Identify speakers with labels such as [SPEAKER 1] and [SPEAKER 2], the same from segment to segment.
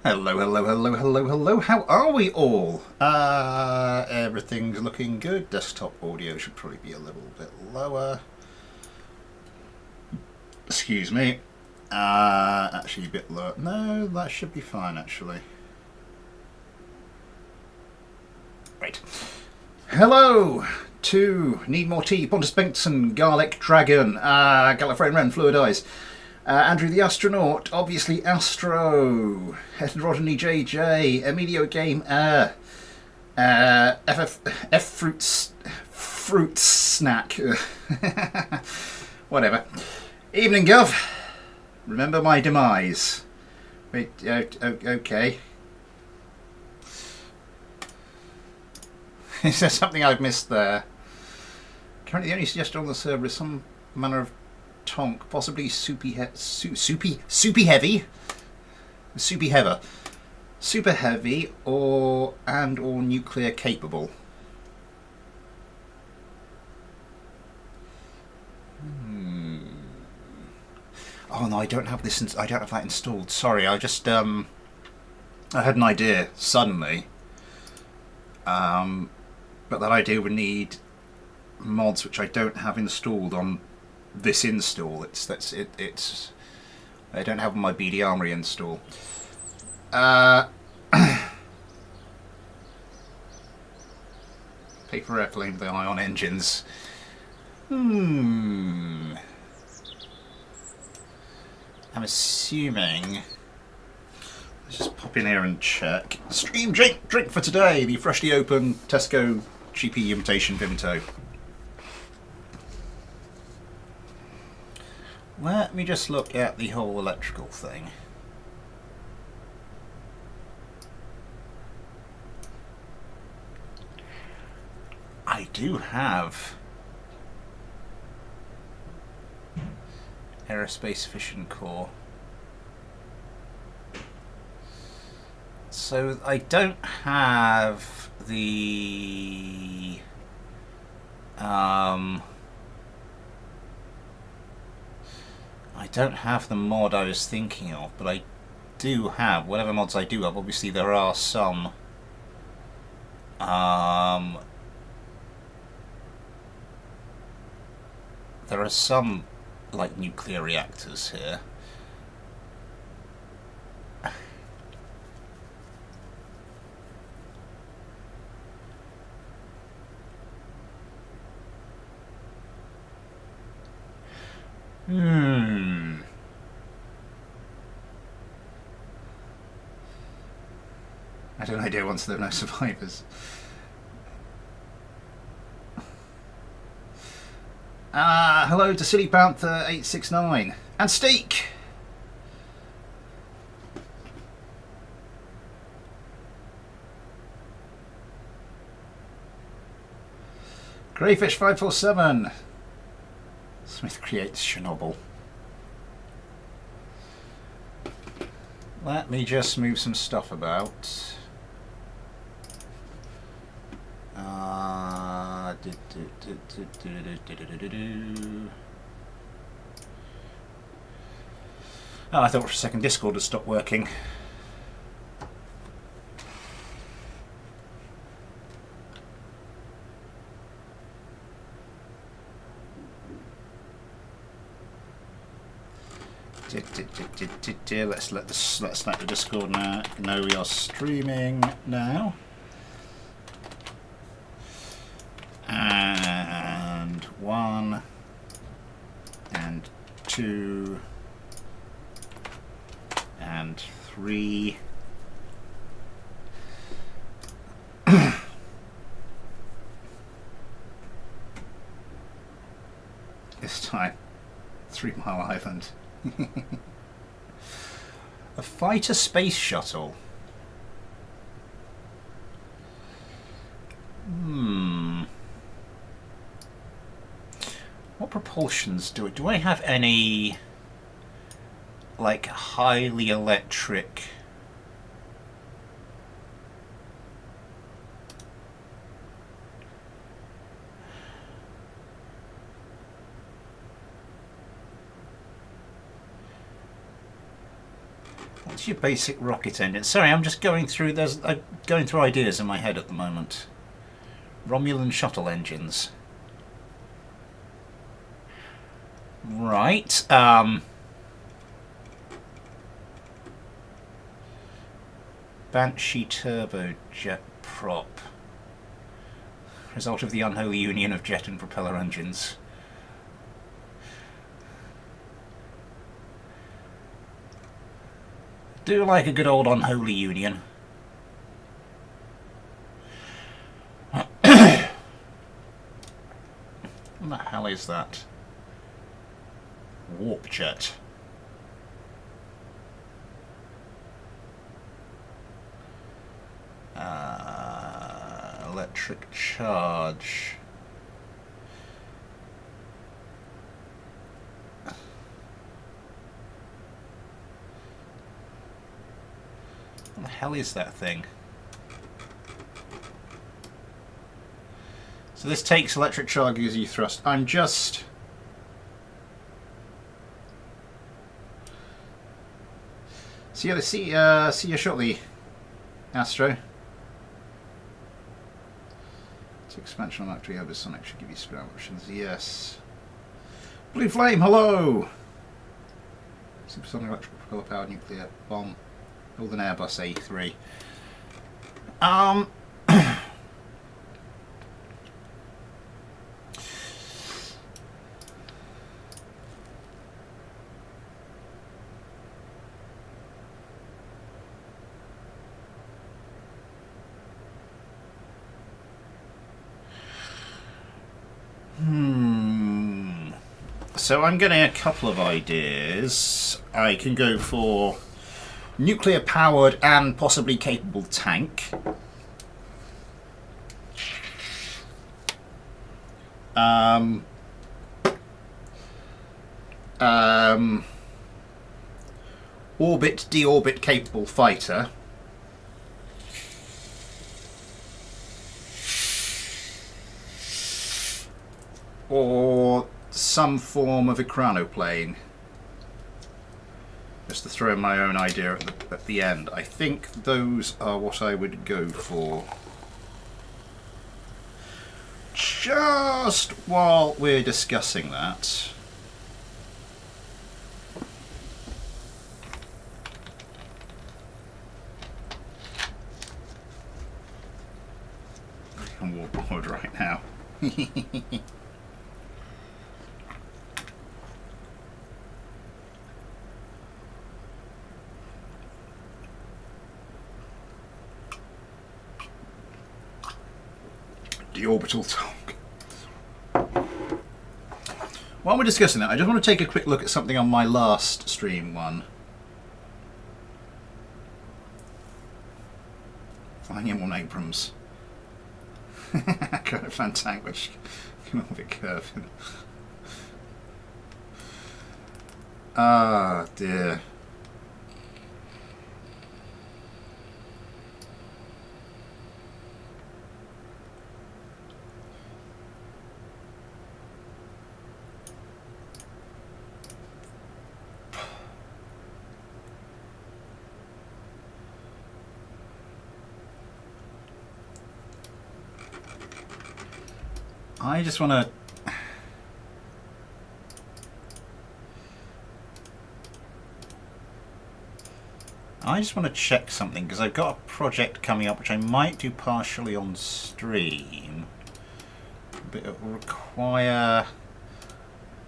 [SPEAKER 1] Hello, hello, hello, hello, hello. How are we all? Everything's looking good. Desktop audio should probably be a little bit lower. Excuse me. Actually a bit lower. No, that should be fine actually. Right. Hello to Need More Tea, Pontus Bengtsson, Garlic Dragon, Gallifreyan Ren, Fluid Eyes. Andrew the Astronaut, obviously Astro, Heterodony JJ, Emilio Game F Fruit Snack, whatever. Evening, Gov. Remember my demise. Wait, okay. Is there something I've missed there? Currently, the only suggestion on the server is some manner of tonk, possibly soupy heavy, super heavy, or nuclear capable. Oh no, I don't have this. I don't have that installed. Sorry, I just I had an idea suddenly, but that idea would need mods which I don't have installed on this install. It's I don't have my BD Armory install. Paper airplane with the ion engines. I'm assuming. Let's just pop in here and check. Stream drink for today. The freshly opened Tesco cheapy imitation Vimto. Let me just look at the whole electrical thing. I do have aerospace fission core. So I don't have the I don't have the mod I was thinking of, but I do have, whatever mods I do have, obviously there are some like nuclear reactors here. I don't know idea once there are no survivors. Hello to Silly Panther 869 and Steak. Greyfish 547. Smith creates Chernobyl. Let me just move some stuff about. Oh, I thought for a second Discord had stopped working. Let's let the Discord know we are streaming now. And 1 and 2 and 3. This time, 3 Mile Island. A fighter space shuttle. What propulsions do I have any like highly electric What's your basic rocket engine? Sorry, I'm just going through. I'm going through ideas in my head at the moment. Romulan shuttle engines. Right. Banshee turbojet prop. Result of the unholy union of jet and propeller engines. Do like a good old unholy union. What the hell is that? Warp jet. Electric charge. What the hell is that thing? So this takes electric charge as you thrust. I'm just... See you shortly, Astro. Expansion on Actory Hypersonic should give you scrap options. Yes. Blue Flame, hello! Supersonic electrical propeller powered nuclear bomb. Golden Airbus A3. So I'm getting a couple of ideas. I can go for nuclear powered and possibly capable tank. Orbit, deorbit capable fighter. Or some form of ekranoplane. Just to throw in my own idea at the end. I think those are what I would go for. Just while we're discussing that. I'm war bored right now. The orbital talk. While we're discussing that, I just want to take a quick look at something on my last stream one. Flying M1 Abrams. Kind of fan tank which can orbit curving. Ah dear. I just want to... check something, because I've got a project coming up which I might do partially on stream. But it will require...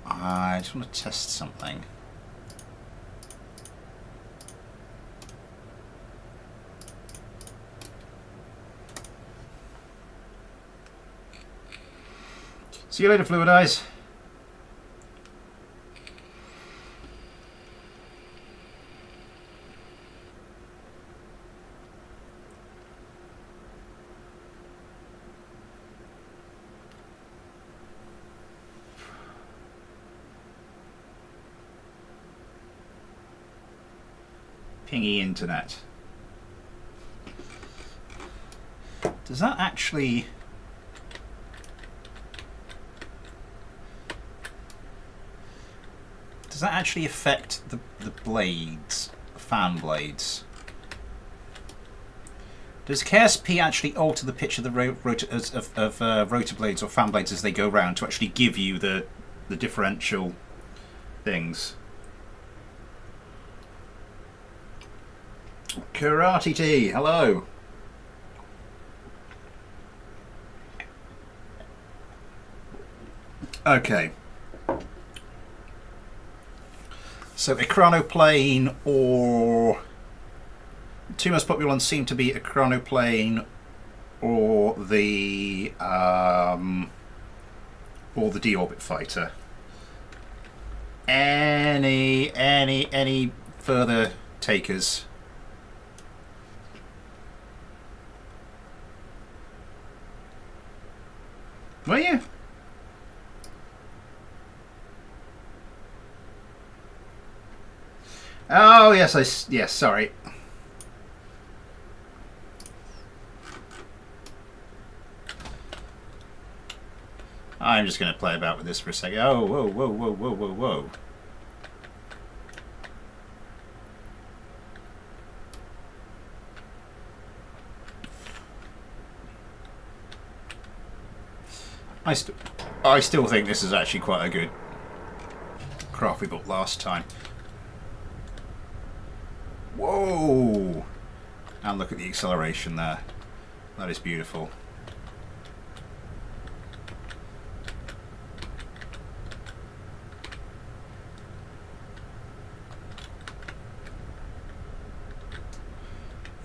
[SPEAKER 1] I just want to test something. See you later, Fluid Eyes. Pingy internet. Does that actually... Does that actually affect the blades fan blades. Does KSP actually alter the pitch of the rotor blades or fan blades as they go round to actually give you the differential things? Karate Tea, hello. Okay. So Ekranoplane, or the two most popular ones seem to be Ekranoplane or the deorbit fighter. Any further takers? Were you? Oh yes, yes. Sorry. I'm just going to play about with this for a second. Oh, whoa, whoa, whoa, whoa, whoa, whoa. I still think this is actually quite a good craft we built last time. Whoa! And look at the acceleration there. That is beautiful.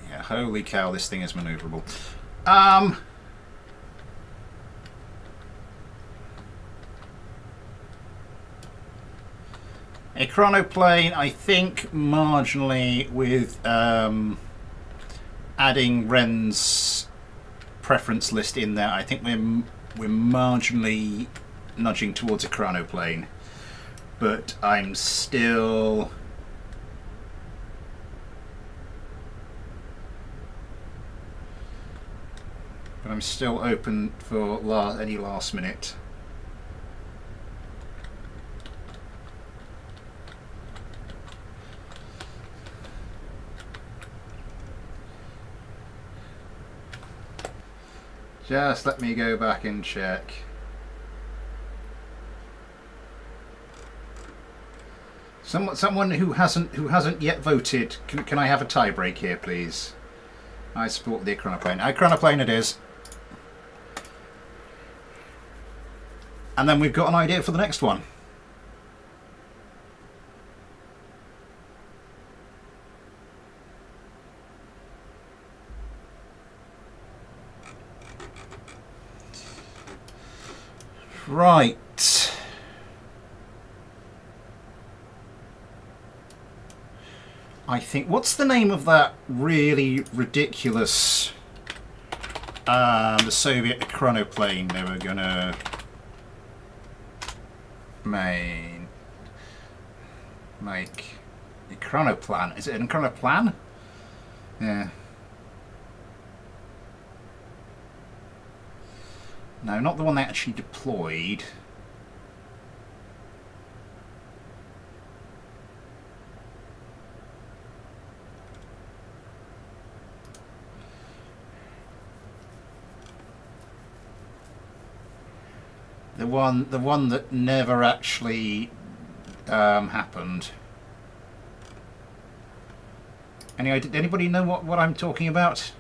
[SPEAKER 1] Yeah, holy cow, this thing is maneuverable. A chronoplane, I think, marginally with adding Ren's preference list in there. I think we're marginally nudging towards a chronoplane, but I'm still open for any last minute. Just let me go back and check. Someone who hasn't yet voted. Can I have a tie break here, please? I support the chronoplane. Chronoplane it is. And then we've got an idea for the next one. Right. I think, what's the name of that really ridiculous the Soviet chronoplane they were gonna make a chronoplan? Is it a chronoplan? Yeah. No, not the one they actually deployed. The one that never actually happened. Anyway, did anybody know what I'm talking about?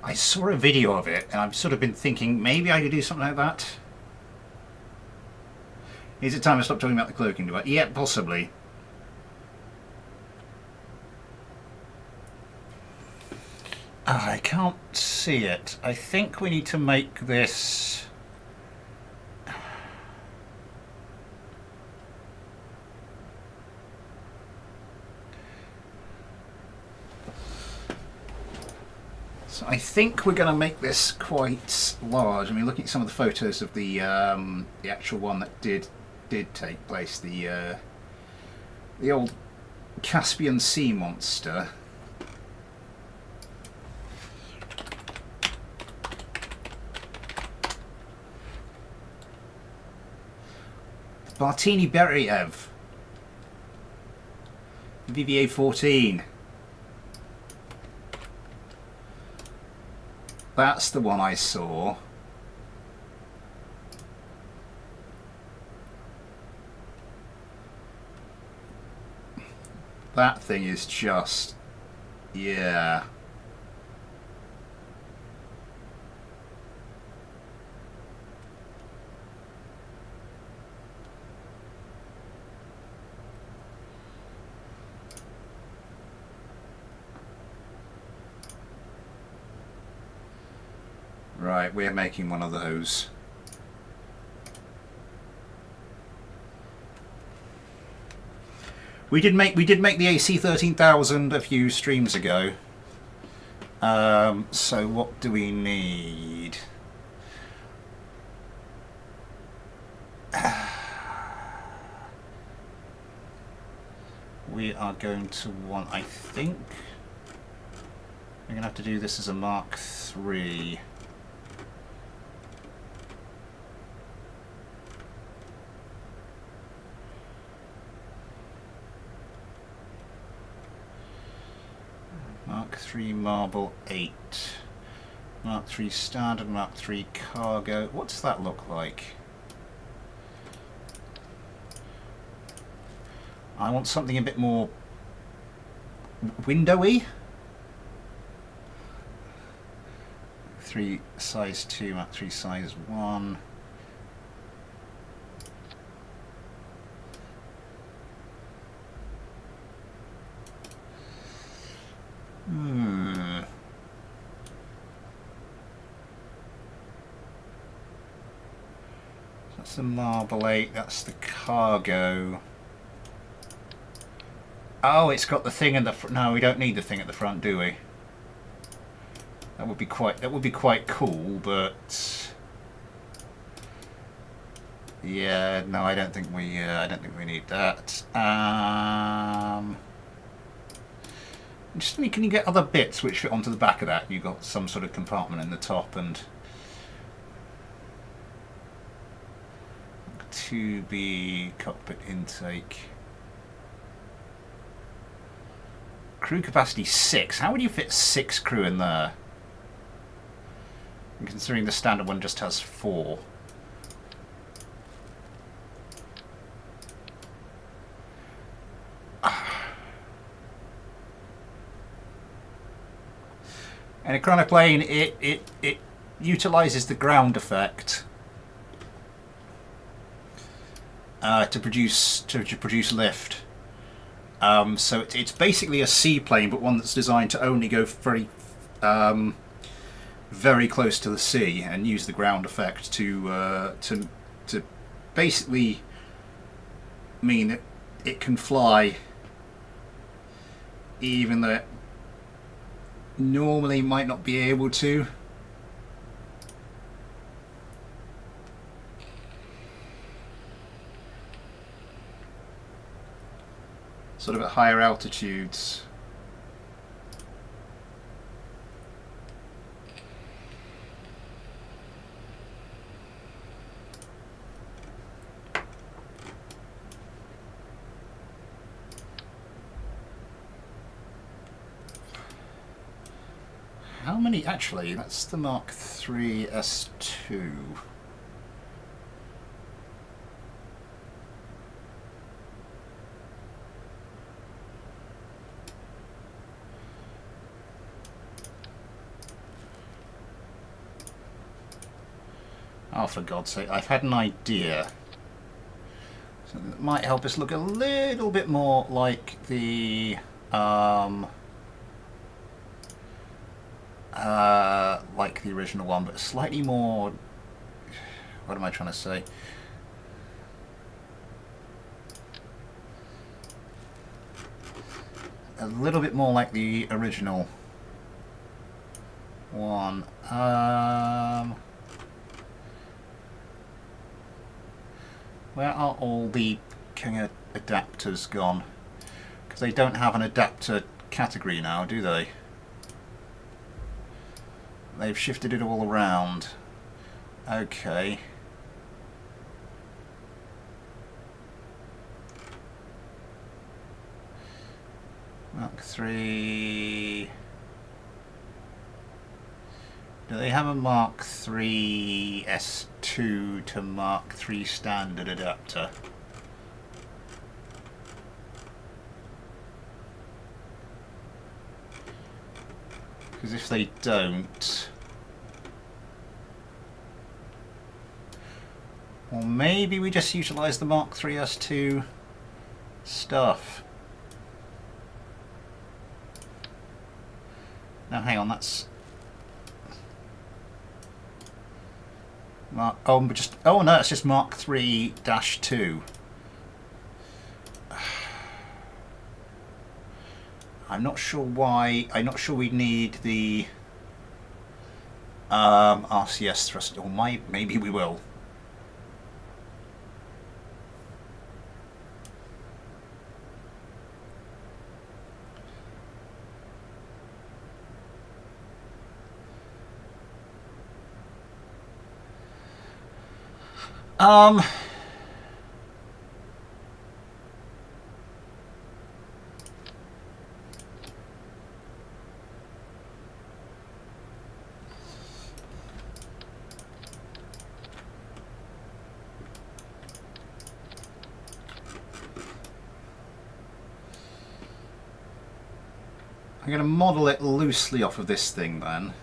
[SPEAKER 1] I saw a video of it and I've sort of been thinking maybe I could do something like that. Is it time to stop talking about the cloaking device? Yeah, possibly. I can't see it. I think we need to make this... I think we're going to make this quite large. I mean, looking at some of the photos of the actual one that did take place, the old Caspian Sea monster. Bartini Beriev. VVA-14. That's the one I saw. That thing is just... yeah. Right, we're making one of those. We did make the AC 13,000 a few streams ago. So what do we need? We are going to want, I think, we're going to have to do this as a Mark III. Mark III Marble 8. Mark III Standard, Mark III Cargo. What does that look like? I want something a bit more windowy. 3 size 2, Mark III size 1. That's the Marble 8, that's the Cargo. Oh, it's got the thing in the front. No, we don't need the thing at the front, do we? That would be quite cool, but yeah, no, I don't think we need that. Just can you get other bits which fit onto the back of that? You've got some sort of compartment in the top and 2B cockpit intake. Crew capacity 6. How would you fit 6 crew in there? And considering the standard one just has 4. And a chronoplane, it utilizes the ground effect to produce lift. So it's basically a seaplane, but one that's designed to only go very close to the sea and use the ground effect to basically mean that it can fly, even though it normally might not be able to. Sort of at higher altitudes. How many, actually, that's the Mark III S2. Oh, for God's sake, I've had an idea. Something that might help us look a little bit more like the original one, but slightly more, what am I trying to say? A little bit more like the original one. Where are all the King adapters gone? Because they don't have an adapter category now, do they? They've shifted it all around. Okay. Mark 3. Do they have a Mark 3 S2 to Mark 3 standard adapter? Because if they don't, or maybe we just utilise the Mark 3 S2 stuff. Now hang on, that's Mark. Oh, just oh no, it's just Mark 3-2. I'm not sure why. I'm not sure we need the RCS thrust. Or maybe we will. I'm going to model it loosely off of this thing then.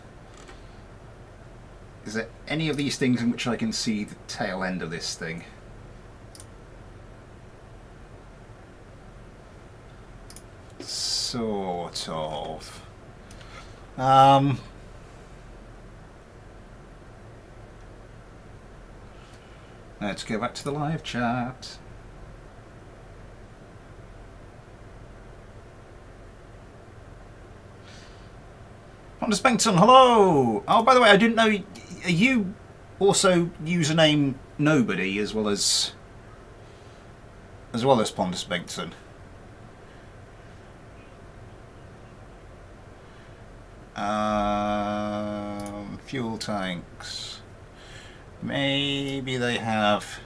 [SPEAKER 1] Is there any of these things in which I can see the tail end of this thing? Sort of. Let's go back to the live chat. Pontus Bengtsson, hello! Oh, by the way, I didn't know, are you also username Nobody as well as Pontus Bengtsson? Fuel tanks. Maybe they have.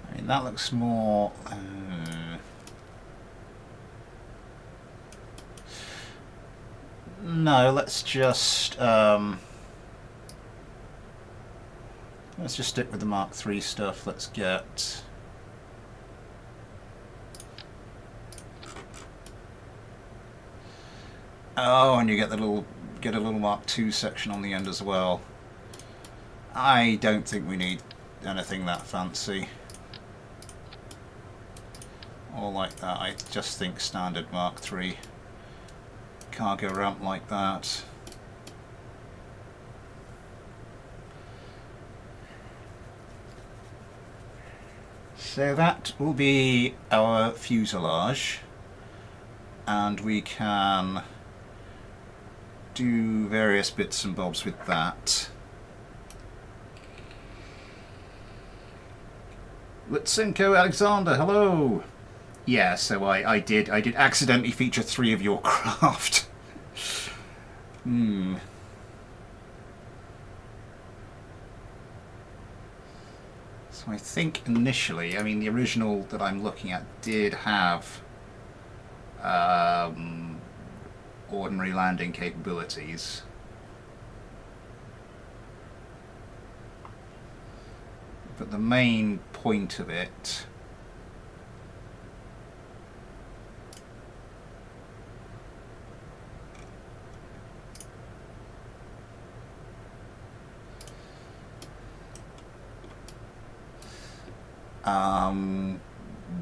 [SPEAKER 1] I mean, that looks more. No, let's just stick with the Mark III stuff. Let's get and you get a little Mark II section on the end as well. I don't think we need anything that fancy or like that. I just think standard Mark III cargo ramp like that. So that will be our fuselage, and we can do various bits and bobs with that. Lutsenko Alexander, hello! Yeah, so I did accidentally feature 3 of your craft. So I think initially, I mean, the original that I'm looking at did have ordinary landing capabilities. But the main point of it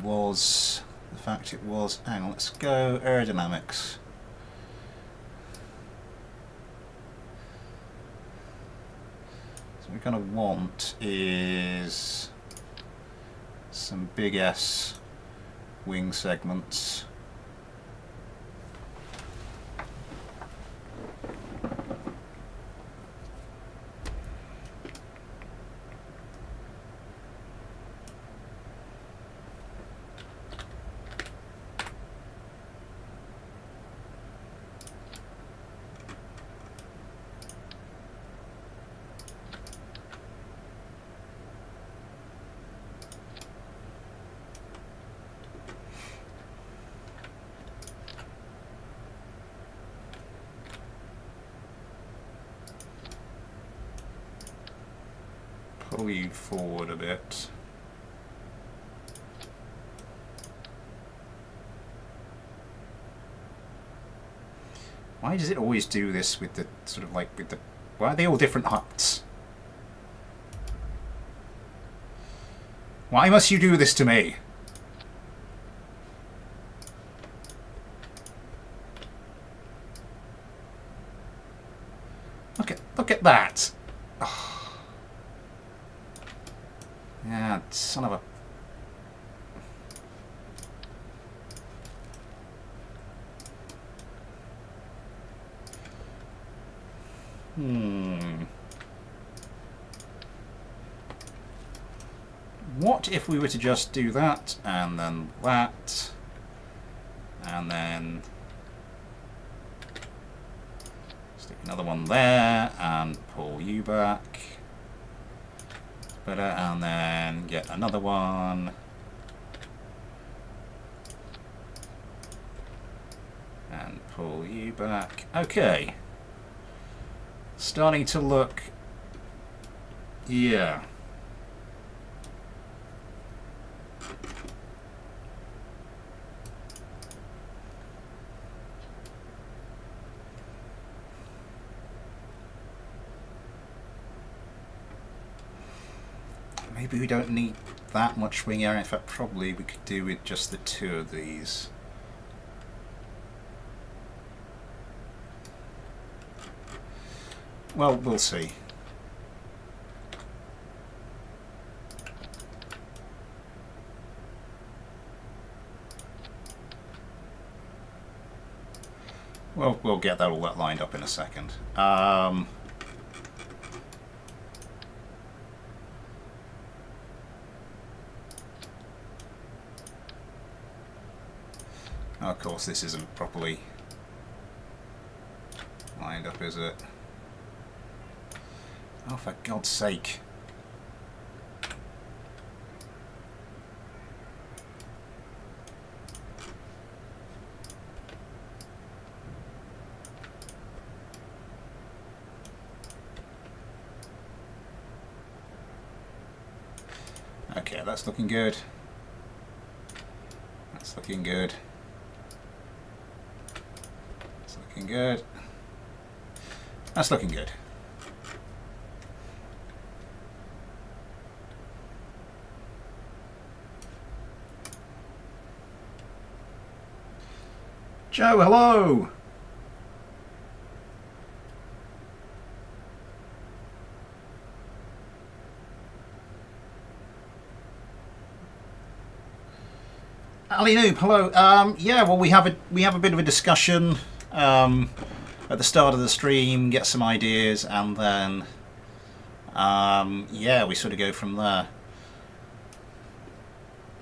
[SPEAKER 1] was the fact it was, hang on, let's go aerodynamics. So what we're going to want is some big S wing segments. Pull you forward a bit. Why does it always do this with the sort of like with the... Why are they all different heights? Why must you do this to me? Look at that. Oh. Yeah, son of a... What if we were to just do that, and then that, and then stick another one there, and pull you back. Better, and then get another one. And pull you back. Okay. Starting to look... Yeah. Maybe we don't need that much wing area. In fact, probably we could do with just the two of these. Well, we'll see. Well, we'll get all that lined up in a second. Of course, this isn't properly lined up, is it? Oh, for God's sake. Okay, that's looking good. That's looking good. Good. That's looking good. Joe, hello. Ali Noob, hello. Yeah, well, we have a bit of a discussion. At the start of the stream, get some ideas, and then yeah, we sort of go from there.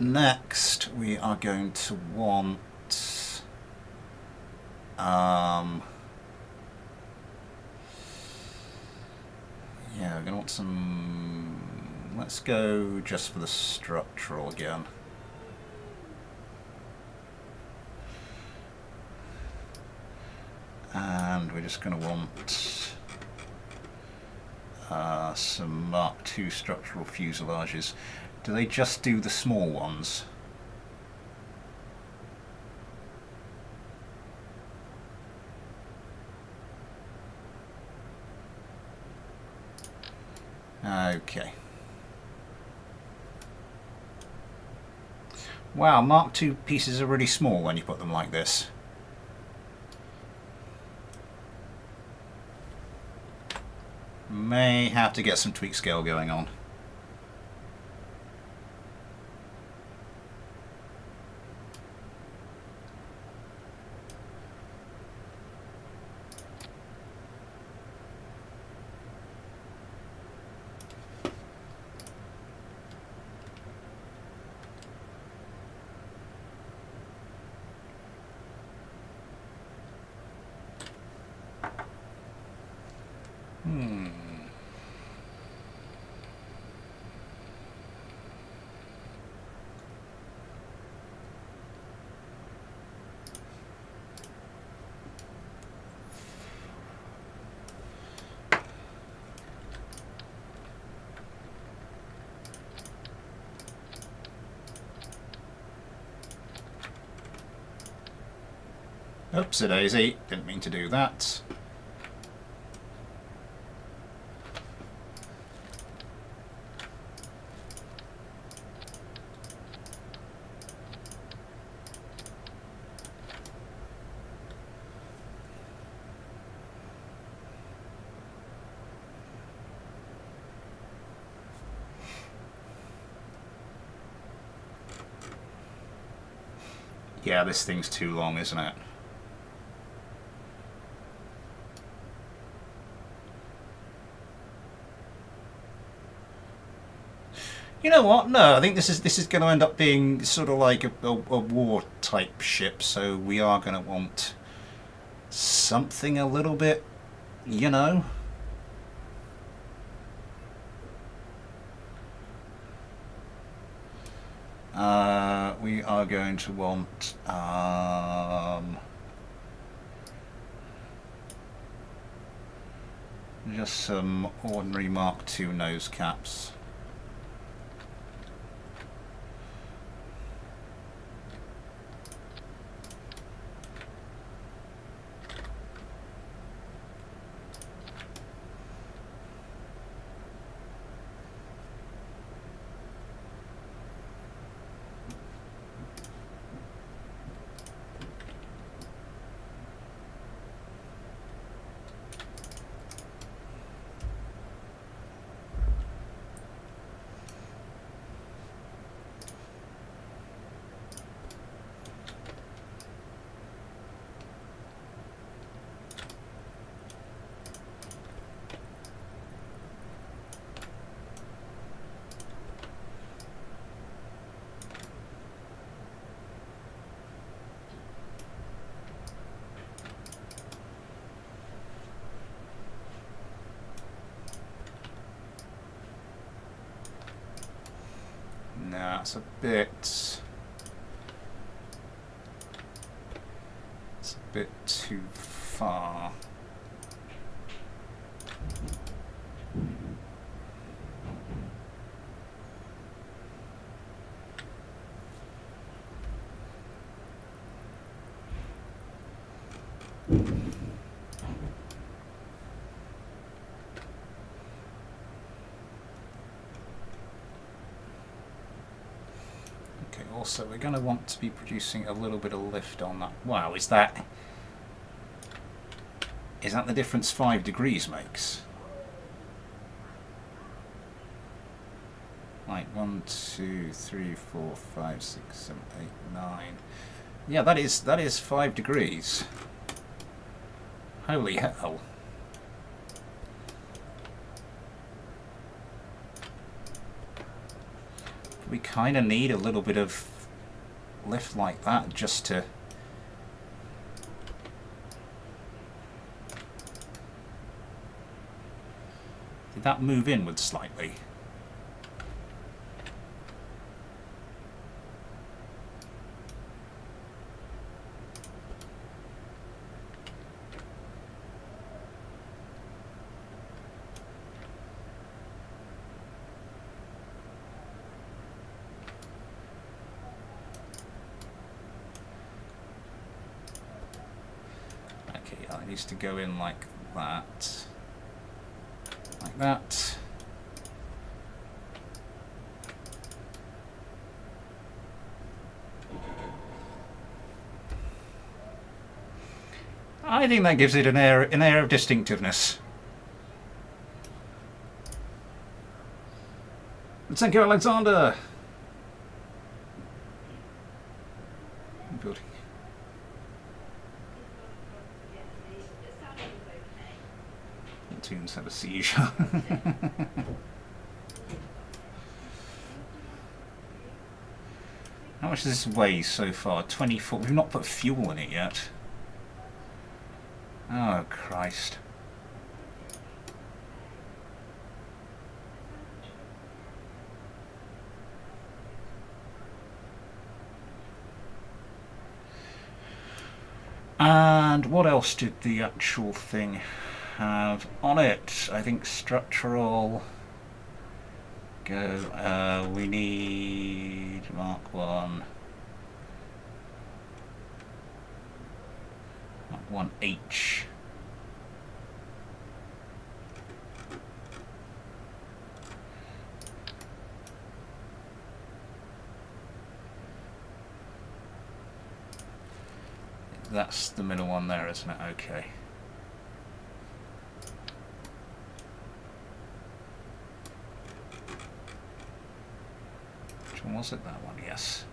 [SPEAKER 1] Next, we are going to want yeah, we're going to want some... Let's go just for the structural again. And we're just going to want some Mark II structural fuselages. Do they just do the small ones? Okay. Wow, Mark II pieces are really small when you put them like this. May have to get some tweak scale going on. Oops-a daisy, didn't mean to do that. Yeah, this thing's too long, isn't it? You know what? No, I think this is going to end up being sort of like a war type ship. So we are going to want something a little bit, you know. We are going to want just some ordinary Mark II nose caps. That's a bit too far. So we're going to want to be producing a little bit of lift on that. Wow, is that the difference 5 degrees makes? Like 1, 2, 3, 4, 5, 6, 7, 8, 9. Yeah, that is 5 degrees. Holy hell. We kind of need a little bit of lift like that just to did that move inward slightly? Needs to go in like that. Like that. I think that gives it an air of distinctiveness. Thank you, Alexander. Building. Tunes had a seizure. How much does this weigh so far? 24. We've not put fuel in it yet. Oh, Christ. And what else did the actual thing have on it? I think structural. Go. We need Mark 1. Mark 1H. That's the middle one there, isn't it? Okay. Which one was it? That one, yes.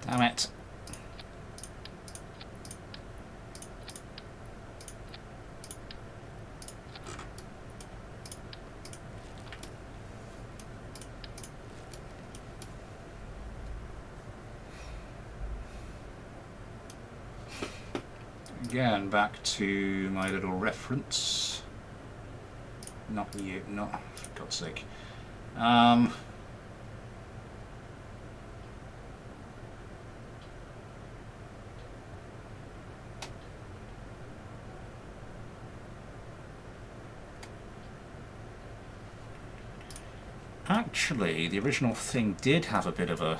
[SPEAKER 1] Damn it. Again, back to my little reference. Not you, not for God's sake. Actually, the original thing did have a bit of a...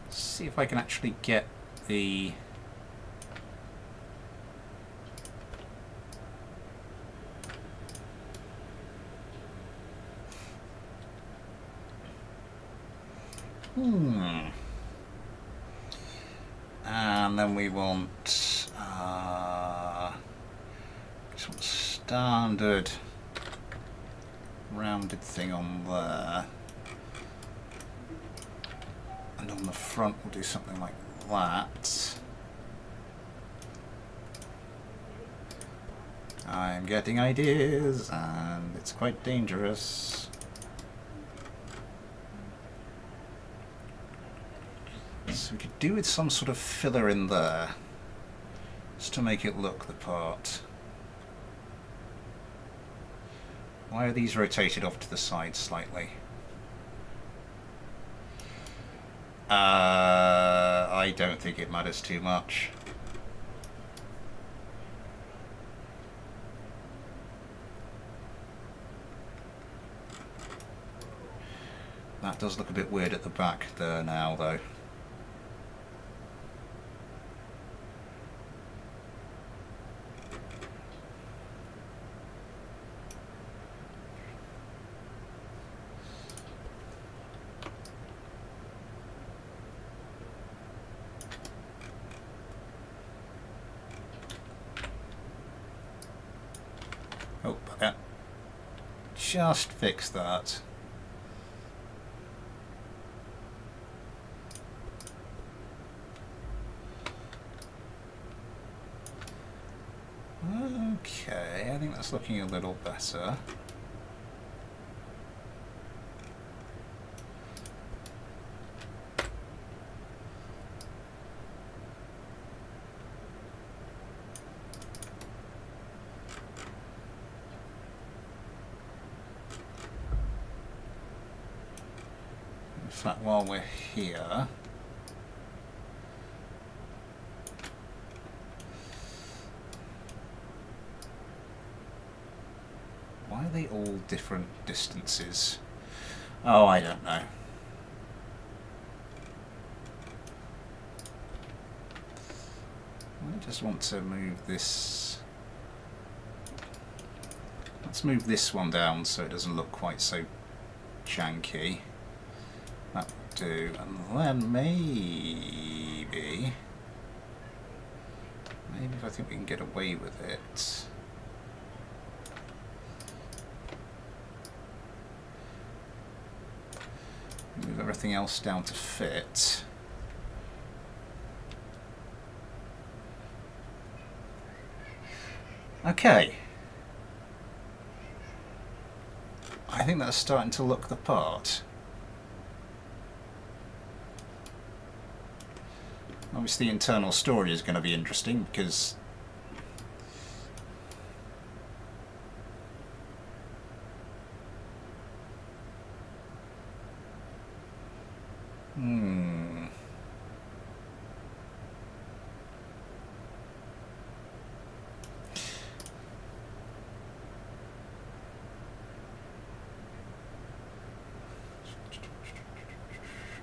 [SPEAKER 1] Let's see if I can actually get the... And then we want just want standard rounded thing on there, and on the front we'll do something like that. I'm getting ideas and it's quite dangerous. So we could do with some sort of filler in there, just to make it look the part. Why are these rotated off to the side slightly? I don't think it matters too much. That does look a bit weird at the back there now, though. Oh, bugger. Just fix that. Okay, I think that's looking a little better. In fact, while we're here, why are are they all different distances? Oh, I don't know. I just want to move this. Let's move this one down so it doesn't look quite so janky. That will do. And then maybe if I think we can get away with it. Move everything else down to fit. Okay. I think that's starting to look the part. Obviously, internal storage is going to be interesting because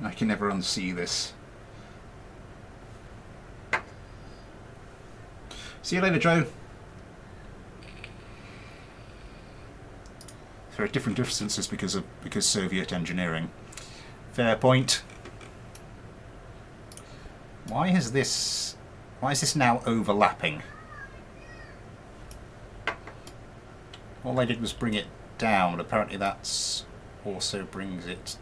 [SPEAKER 1] I can never unsee this. See you later, Joe. There are different distances because Soviet engineering. Fair point. Why is this now overlapping? All I did was bring it down. Apparently that's also brings it.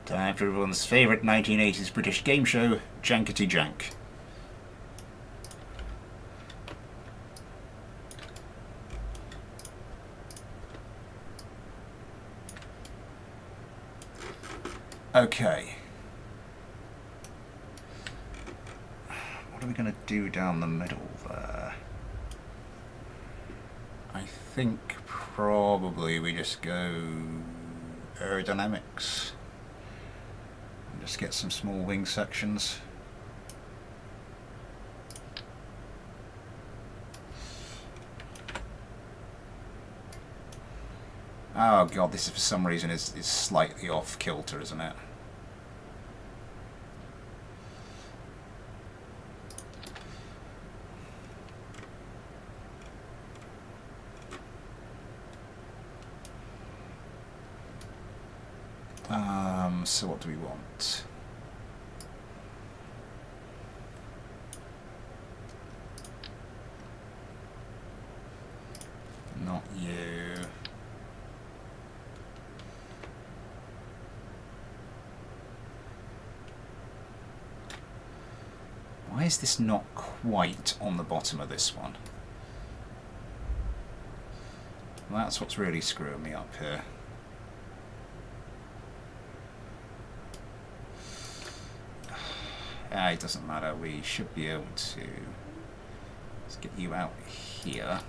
[SPEAKER 1] Time for everyone's favourite 1980s British game show, Jankety Jank. Okay. What are we going to do down the middle there? I think probably we just go aerodynamics. Just get some small wing sections. Oh god, this for some reason is slightly off kilter, isn't it? So what do we want? Not you. Why is this not quite on the bottom of this one? That's what's really screwing me up here. It doesn't matter, we should be able to. Let's get you out here.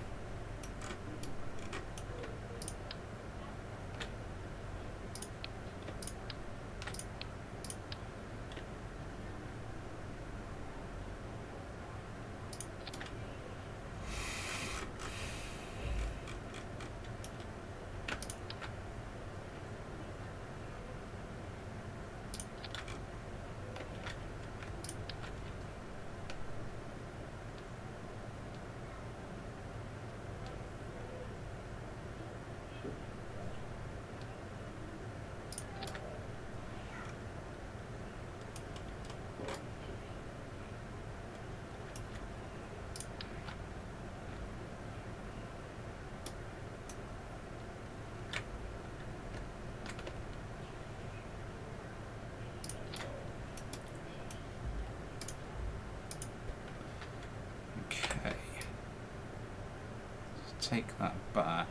[SPEAKER 1] Take that back.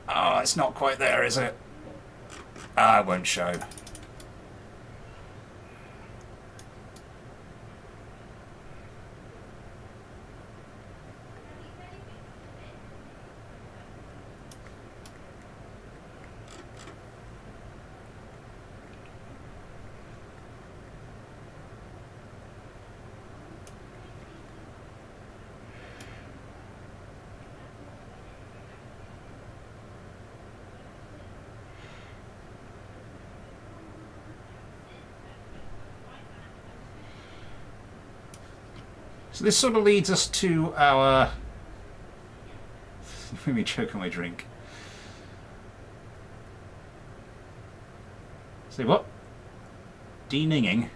[SPEAKER 1] Oh, it's not quite there, is it? Ah, it won't show. So this sort of leads us to our... Let me choke on my drink. Say what? Deninging?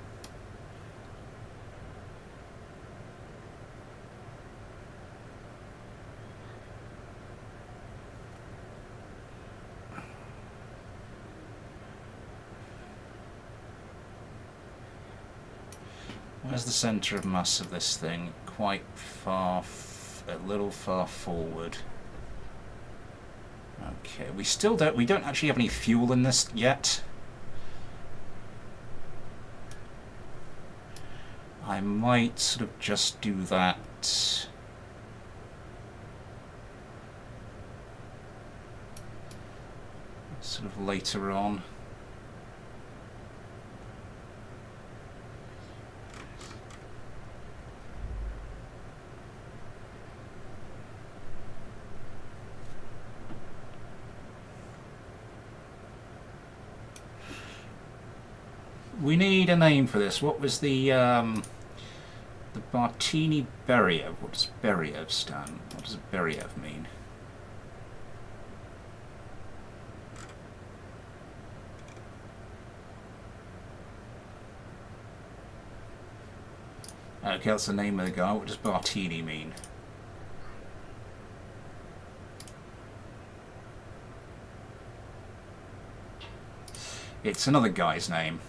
[SPEAKER 1] Where's the centre of mass of this thing? Quite far, a little far forward. Okay, we don't actually have any fuel in this yet. I might sort of just do that. Sort of later on. We need a name for this. What was the Martini Beriev? What does Beriev stand? What does Beriev mean? Okay, that's the name of the guy. What does Martini mean? It's another guy's name.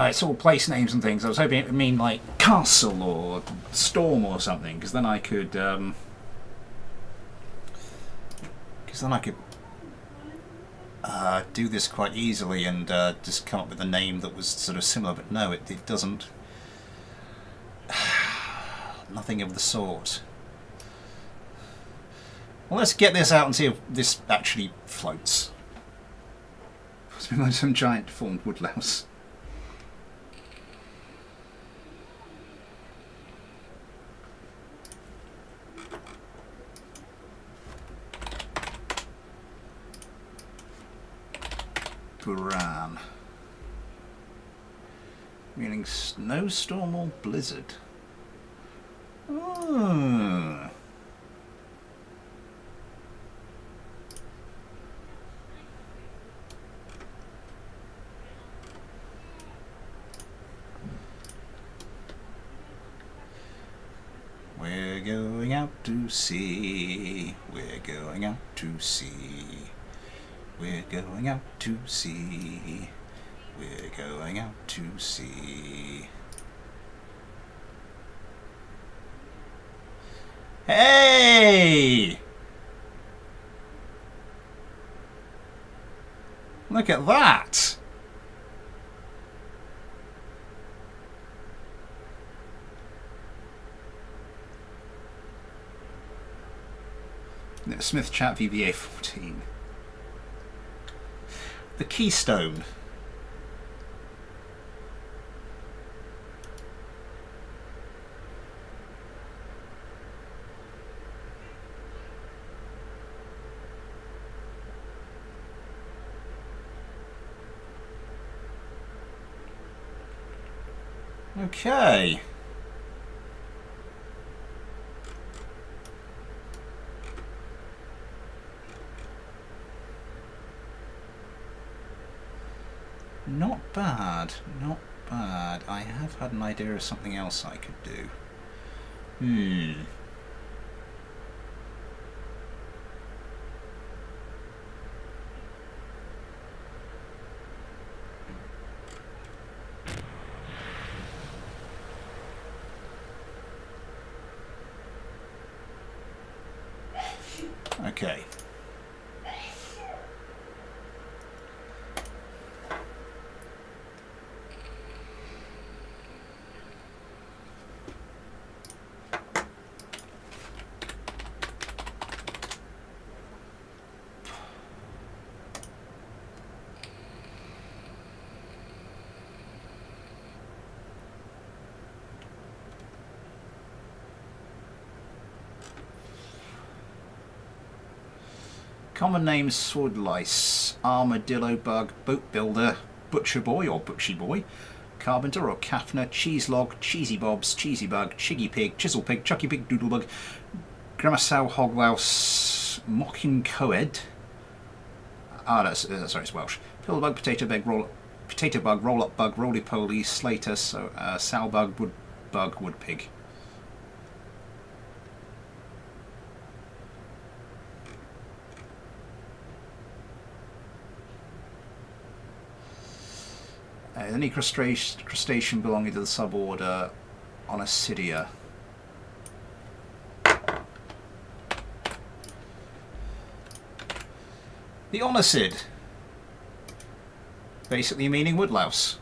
[SPEAKER 1] It's all place names and things. I was hoping it would mean like castle or storm or something, because then I could do this quite easily and just come up with a name that was sort of similar. But no, it doesn't. Nothing of the sort. Well, let's get this out and see if this actually floats. It's been like some giant deformed woodlouse. Buran. Meaning snowstorm or blizzard. Oh. We're going out to sea. We're going out to sea. We're going out to sea. We're going out to sea. Hey! Look at that! Smith Chat VBA 14. The Keystone. Okay. Not bad, not bad. I have had an idea of something else I could do. Okay. Common names: sword lice, armadillo bug, boat builder, butcher boy or butchy boy, carpenter or caffner, cheese log, cheesy bobs, cheesy bug, chiggy pig, chisel pig, chucky pig, doodle bug, gramasow, hoglouse, mocking coed. Sorry, it's Welsh. Pill bug, potato bug, roll up bug, roly poly, slater, sow bug, wood pig. Any crustacean belonging to the suborder Onicidia. The Onicid, basically meaning woodlouse.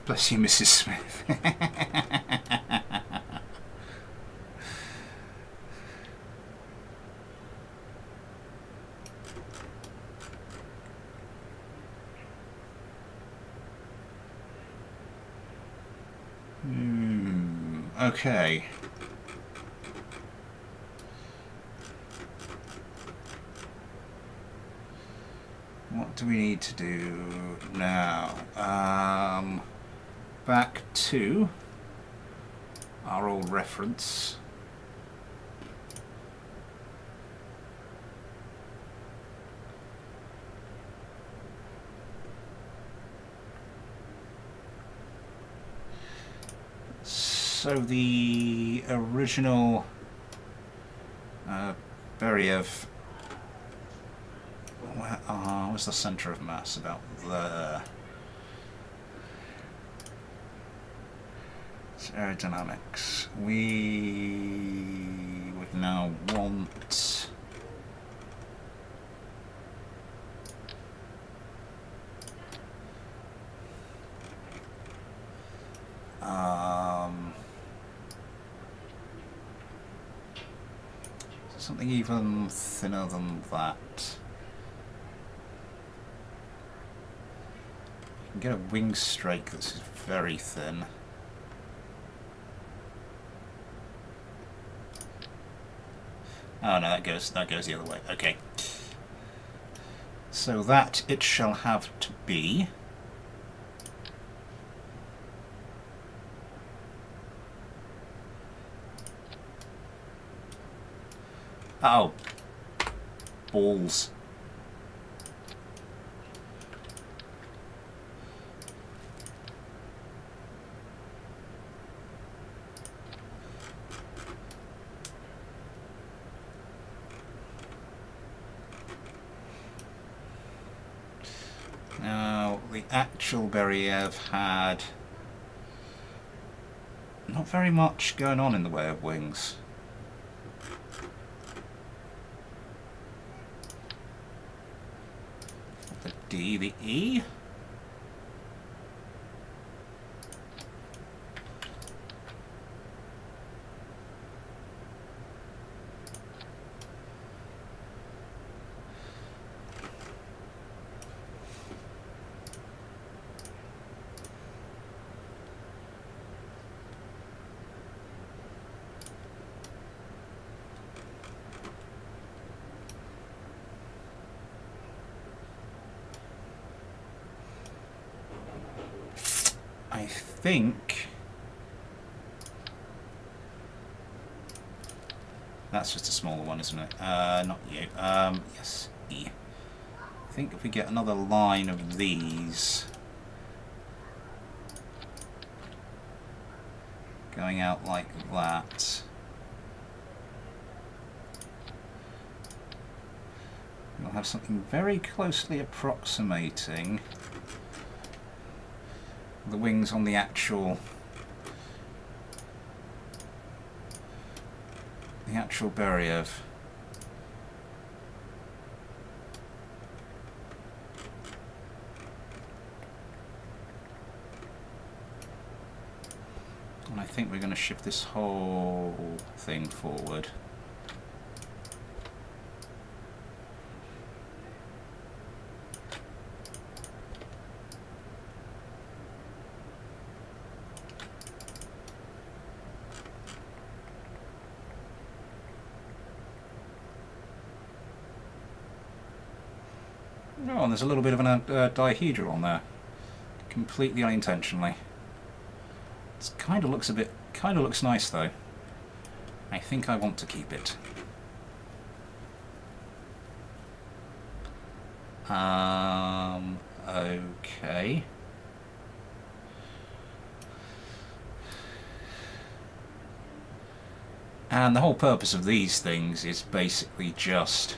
[SPEAKER 1] Bless you, Mrs. Smith. Okay. What do we need to do now? Back to our old reference. So the original Beriev, where's the centre of mass? About there. It's aerodynamics. We would now want something even thinner than that. You can get a wing strake that's very thin. Oh no, that goes the other way. Okay. So that it shall have to be. Oh, balls. Now, the actual Beriev had not very much going on in the way of wings. The D, the E. I think that's just a smaller one, isn't it? Not you. Yes, E. I think if we get another line of these going out like that, we'll have something very closely approximating the wings on the actual Beriev. And I think we're going to shift this whole thing forward. Oh, and there's a little bit of a dihedral on there, completely unintentionally. It kind of looks nice though. I think I want to keep it. Okay. And the whole purpose of these things is basically just...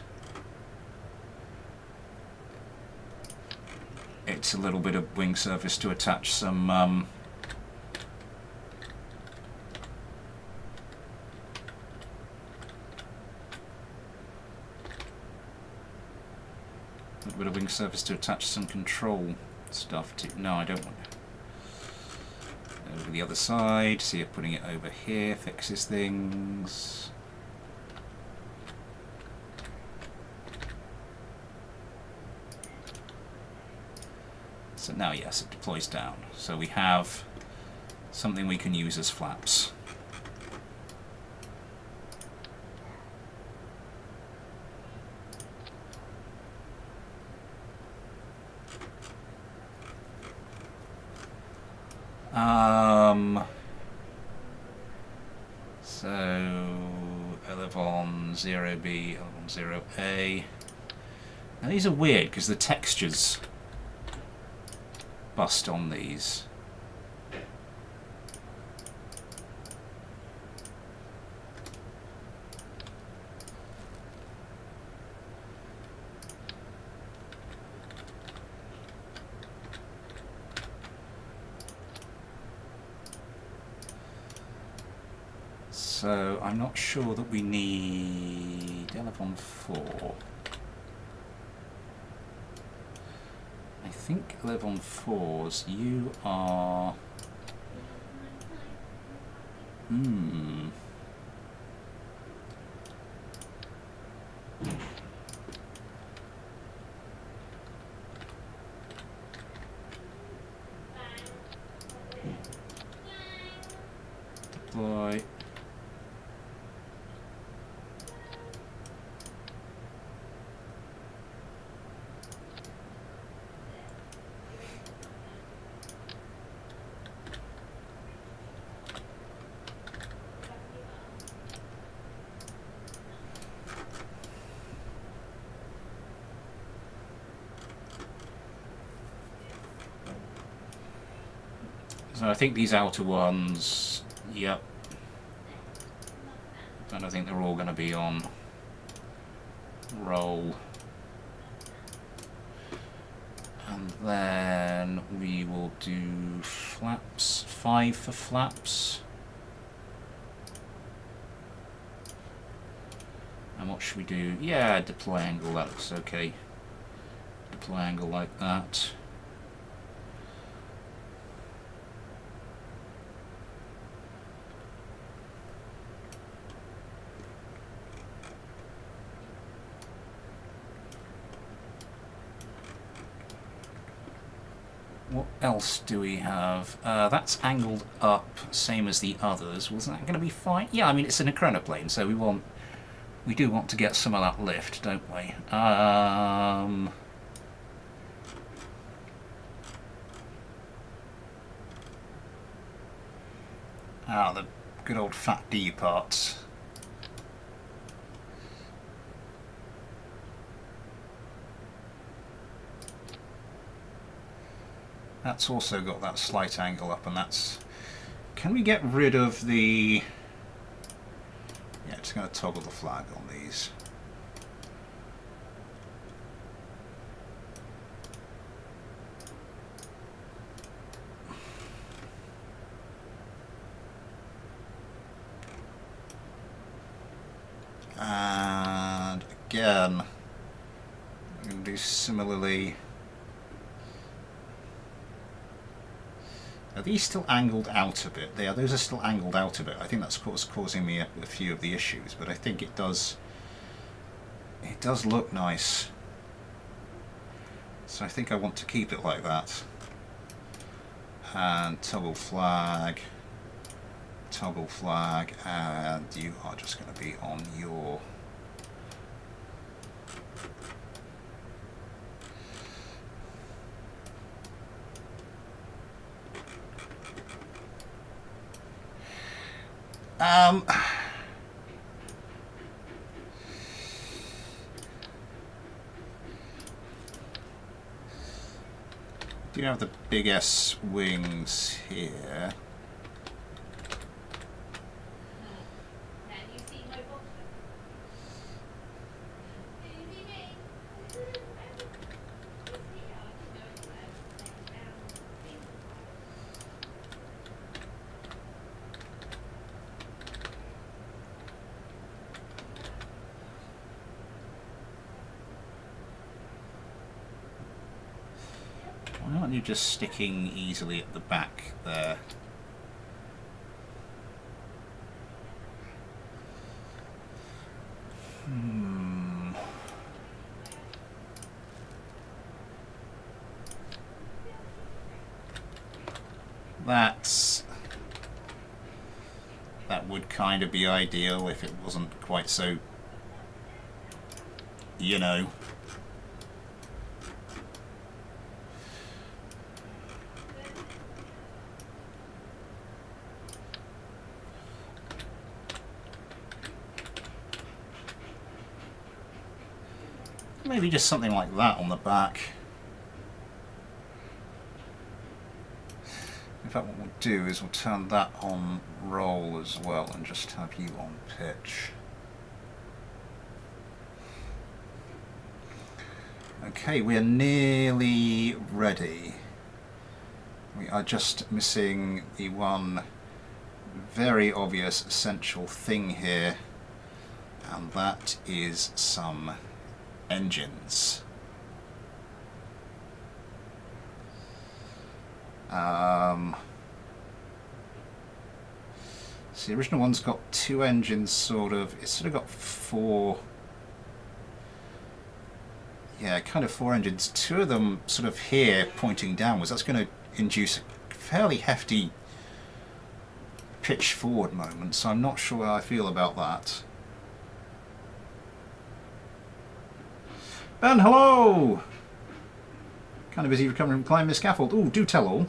[SPEAKER 1] it's a little bit of wing surface to attach some... a little bit of wing surface to attach some control stuff to. No, I don't want it. Over the other side, see if putting it over here fixes things. So now, yes, it deploys down. So we have something we can use as flaps. So Elevon 0B, Elevon 0A. Now these are weird because the textures bust on these. So I'm not sure that we need Elevon 4. I think Elevon 4s, you are... Deploy. So I think these outer ones, yep. And I think they're all going to be on roll. And then we will do flaps, 5 for flaps. And what should we do? Yeah, deploy angle, that looks okay. Deploy angle like that. What else do we have? That's angled up, same as the others. Wasn't that going to be fine? Yeah, I mean it's an chronoplane, so we do want to get some of that lift, don't we? The good old fat D parts. That's also got that slight angle up, and that's... Can we get rid of the... Yeah, just going to toggle the flag on these. And again, I'm going to do similarly. Are these still angled out a bit? Those are still angled out a bit. I think that's what's causing me a few of the issues, but I think it does look nice. So I think I want to keep it like that. And toggle flag, and you are just going to be on your... Um, do you have the big S wings here? Why aren't you just sticking easily at the back there? That would kind of be ideal if it wasn't quite so, you know. Maybe just something like that on the back. In fact, what we'll do is we'll turn that on roll as well and just have you on pitch. Okay, we are nearly ready. We are just missing the one very obvious essential thing here, and that is some engines. So the original one's got two engines, sort of. It's sort of got four. Yeah, kind of four engines. Two of them sort of here pointing downwards. That's going to induce a fairly hefty pitch forward moment, so I'm not sure how I feel about that. Ben, hello! Kind of busy recovering from climbing the scaffold. Ooh, do tell all.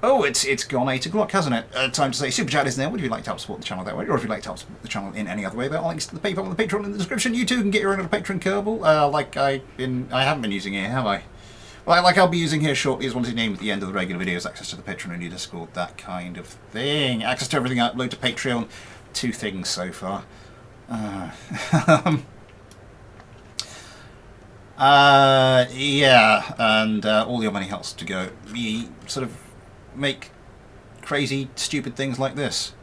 [SPEAKER 1] Oh, it's gone 8 o'clock, hasn't it? Time to say Super Chat is there. Would you like to help support the channel that way? Or if you'd like to help support the channel in any other way, there are links to the PayPal and the Patreon in the description. You too can get your own Patreon Kerbal, like I haven't been using here, have I? Well, like I'll be using here shortly as one of his names at the end of the regular videos, access to the Patreon and your Discord, that kind of thing. Access to everything I upload to Patreon. 2 things so far. Yeah, and all your money helps to go. We sort of make crazy, stupid things like this.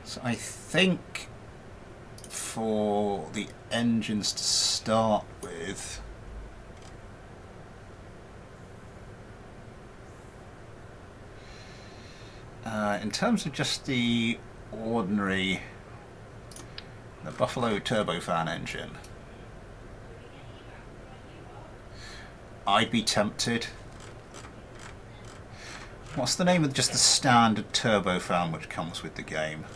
[SPEAKER 1] So I think for the engines to start with, in terms of just the ordinary, the Buffalo turbofan engine, I'd be tempted. What's the name of just the standard turbofan which comes with the game?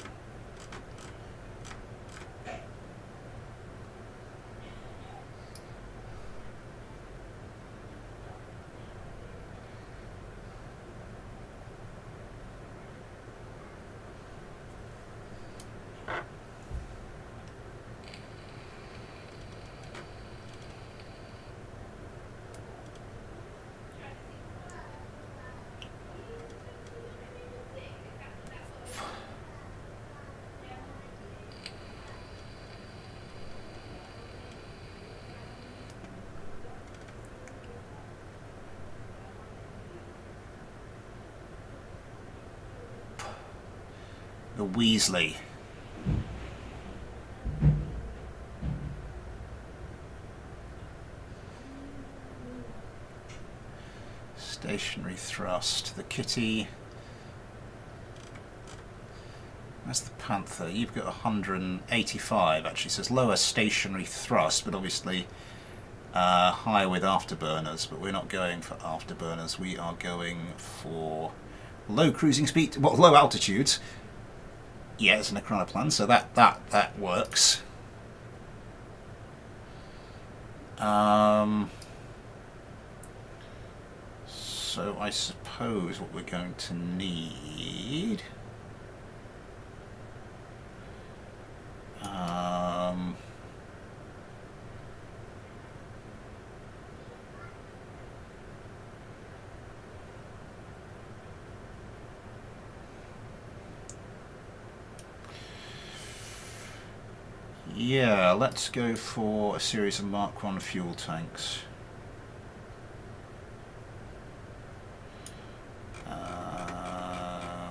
[SPEAKER 1] The Weasley. Stationary thrust. The Kitty. That's the Panther. You've got 185 actually. So it's lower stationary thrust, but obviously higher with afterburners. But we're not going for afterburners. We are going for low cruising speed, well, low altitudes. Yeah, it's an Acronoplan, so that works. So I suppose what we're going to need... yeah, let's go for a series of Mark 1 fuel tanks.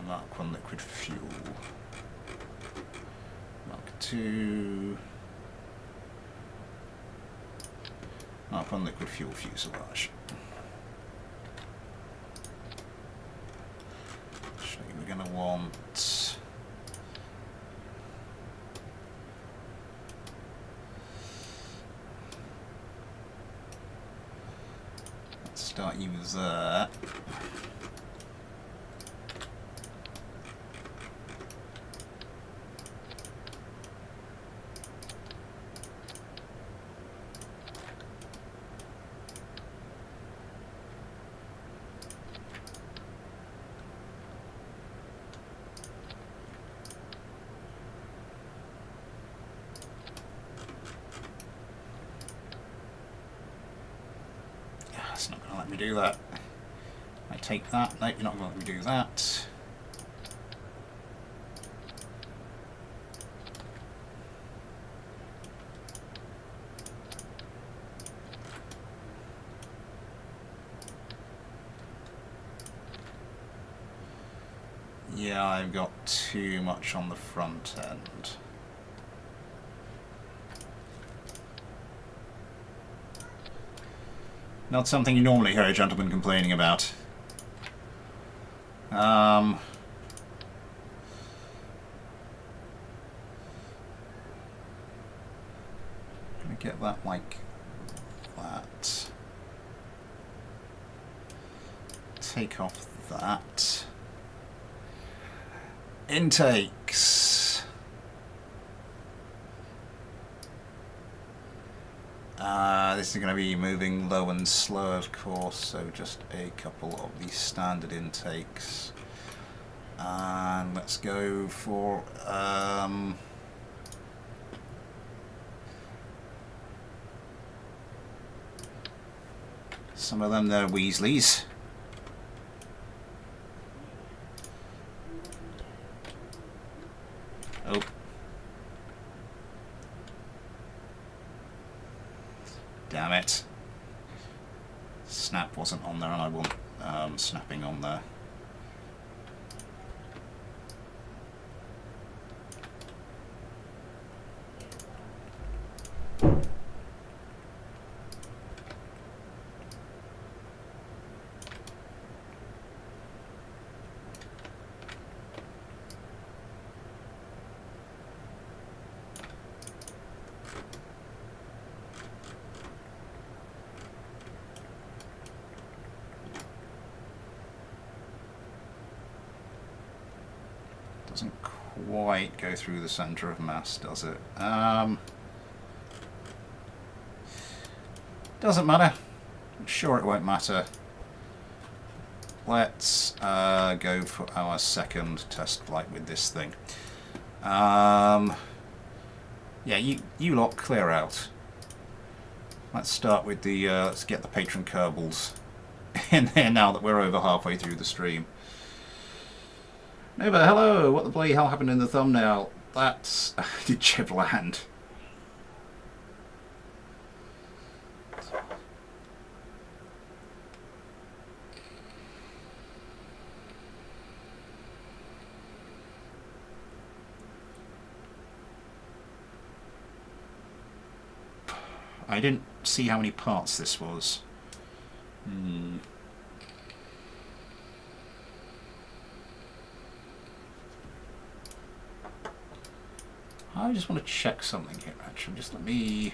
[SPEAKER 1] Mark 1 liquid fuel. Mark 2. Mark 1 liquid fuel fuselage. Actually, we're going to want... start you with that. It's not going to let me do that. I take that. No, you're not going to let me do that. Yeah, I've got too much on the front end. Not something you normally hear a gentleman complaining about. Gonna get that like that. Take off that. Intakes. This is going to be moving low and slow, of course, so just a couple of these standard intakes. And let's go for some of them, they're Weasleys. Oh. Damn it. Snap wasn't on there and I want snapping on there. Doesn't quite go through the center of mass, does it? Doesn't matter. I'm sure it won't matter. Let's go for our second test flight with this thing. Yeah, you lot clear out. Let's start with the, let's get the patron Kerbals in there now that we're over halfway through the stream. Nova, hello! What the bloody hell happened in the thumbnail? That's... did Chip land? I didn't see how many parts this was. I just want to check something here, actually. Just let me...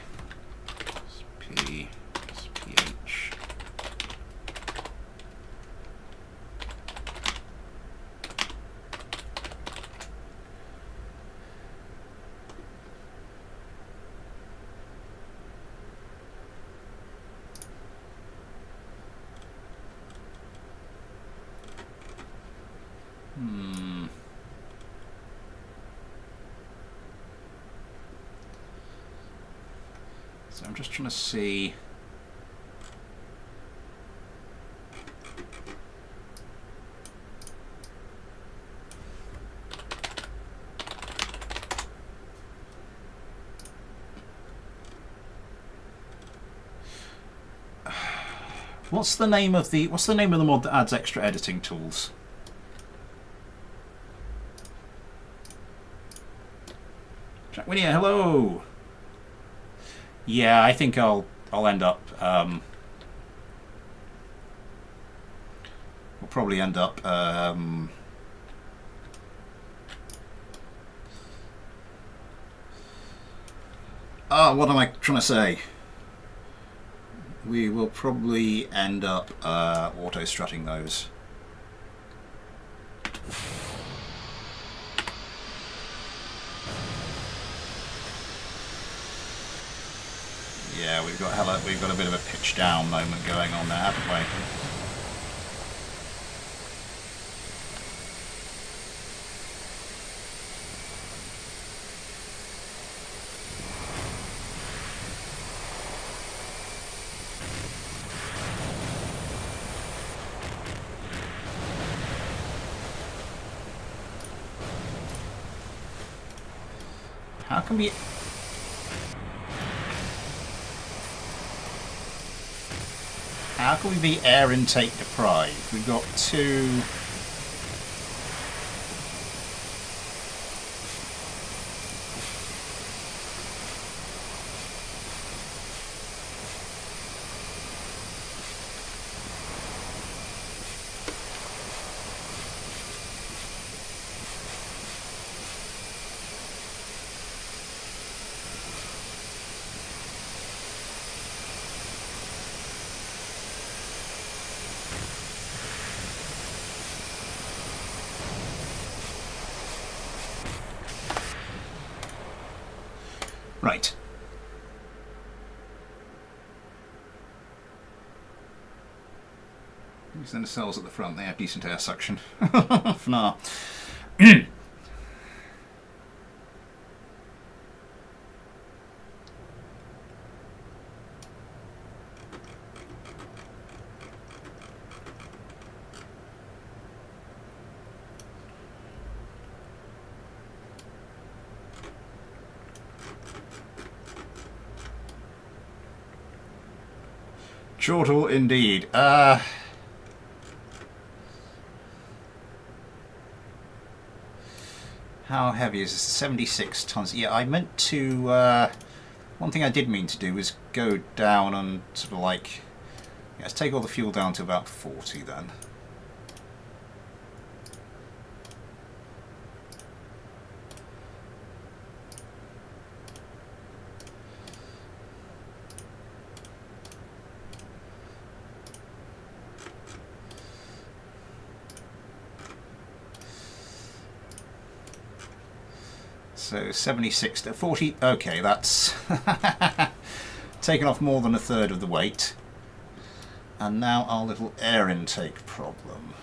[SPEAKER 1] SP, SPH. So I'm just trying to see. What's the name of the mod that adds extra editing tools? Jack Winnier, hello. Yeah, I think I'll end up. We'll probably end up. What am I trying to say? We will probably end up auto-strutting those. Yeah, we've got a bit of a pitch down moment going on there, haven't we? How can we... How can we be air intake deprived? We've got two... Right. These are the cells at the front, they have decent air suction. For now. Chortle indeed. How heavy is this? 76 tons. Yeah, I meant to... one thing I did mean to do was go down and sort of like... Yeah, let's take all the fuel down to about 40 then. So 76 to 40, okay, that's taken off more than a third of the weight. And now our little air intake problem.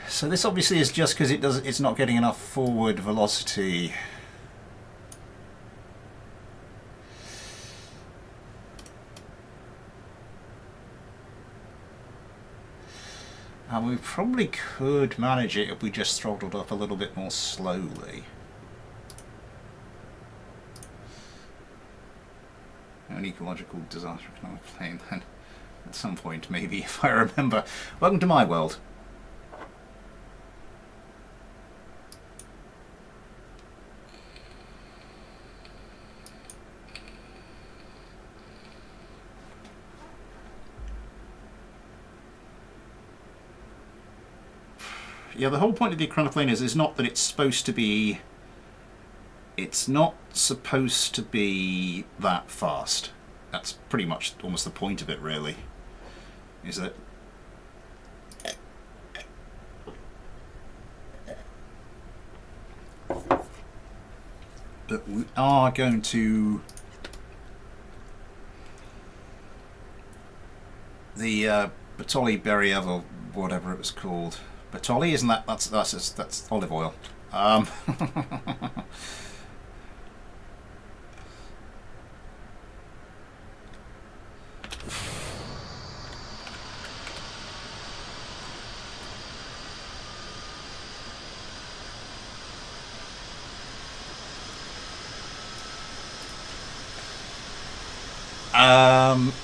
[SPEAKER 1] So this obviously is just because it's not getting enough forward velocity. And we probably could manage it if we just throttled up a little bit more slowly. An ecological disaster on a plane then. At some point, maybe, if I remember. Welcome to my world. Yeah, the whole point of the chronoplane is not that it's supposed to be... It's not supposed to be that fast. That's pretty much almost the point of it, really. Is that... But we are going to... Bertolli berry or whatever it was called. Bertolli, isn't that? That's olive oil.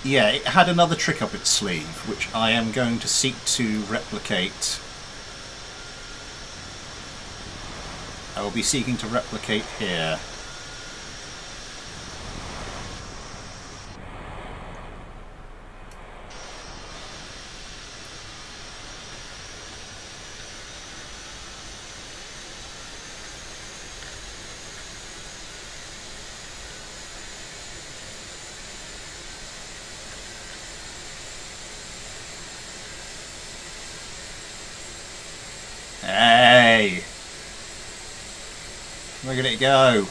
[SPEAKER 1] Yeah, it had another trick up its sleeve, which I am going to seek to replicate. I will be seeking to replicate here. Hey! Look at it go!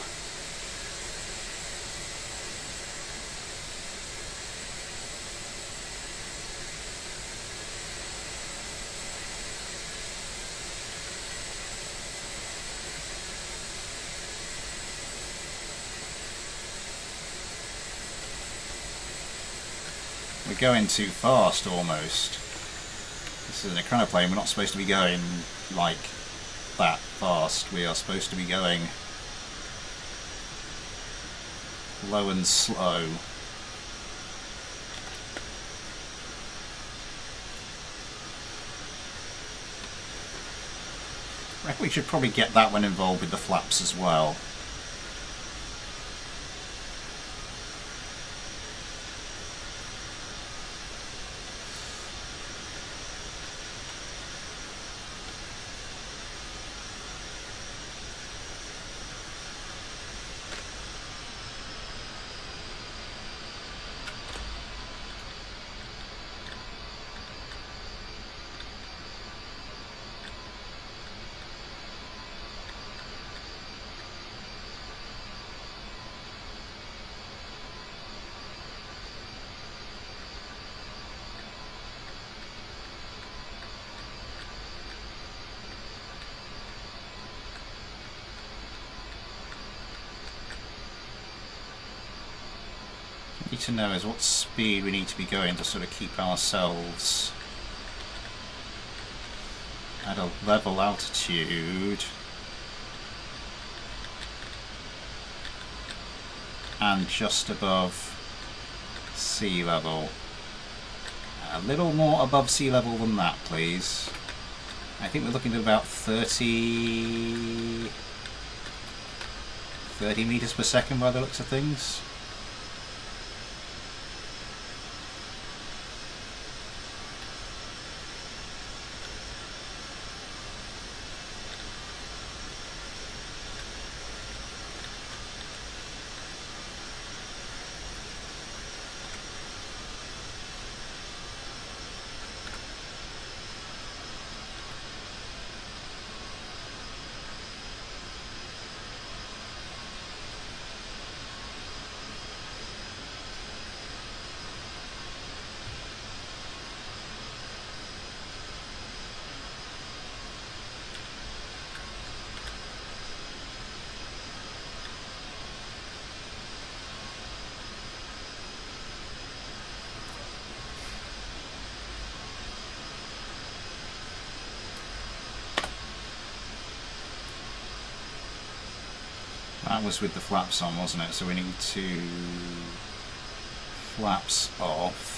[SPEAKER 1] We're going too fast almost. This is a chronoplane, we're not supposed to be going like that fast. We are supposed to be going low and slow. I reckon we should probably get that one involved with the flaps as well. Need to know is what speed we need to be going to sort of keep ourselves at a level altitude and just above sea level. A little more above sea level than that, please. I think we're looking at about 30 meters per second by the looks of things. That was with the flaps on, wasn't it? So we need to flaps off.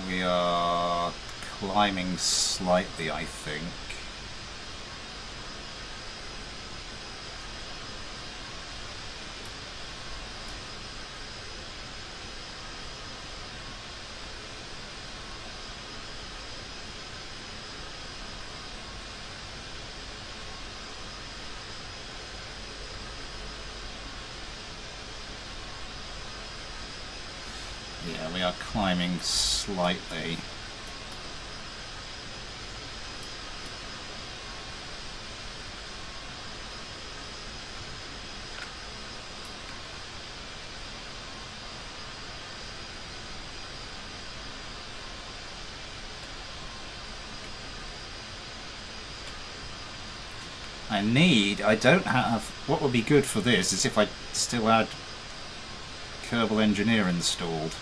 [SPEAKER 1] We are climbing slightly, I think. Yeah, we are climbing slightly. I don't have, what would be good for this is if I still had Kerbal Engineer installed.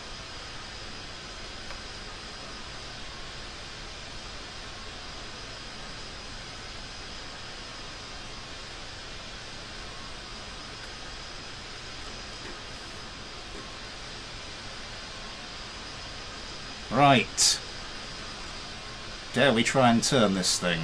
[SPEAKER 1] Right. Dare we try and turn this thing?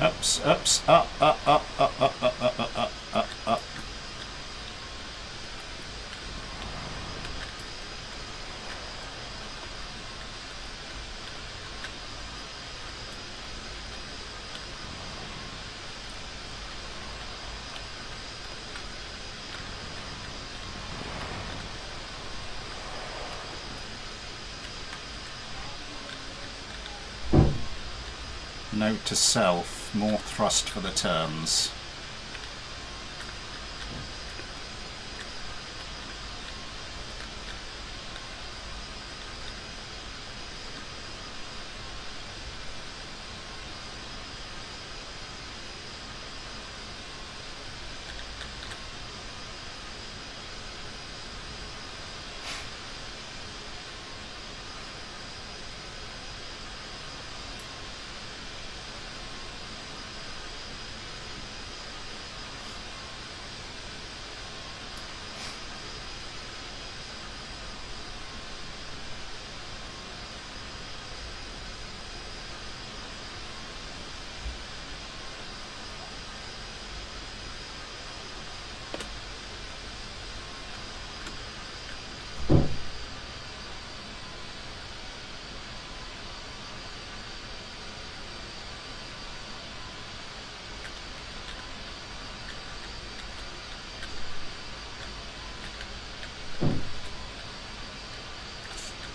[SPEAKER 1] Ups, ups, up, up, up, up, up, up, up, up, up, up, up. Note to self, more thrust for the turns.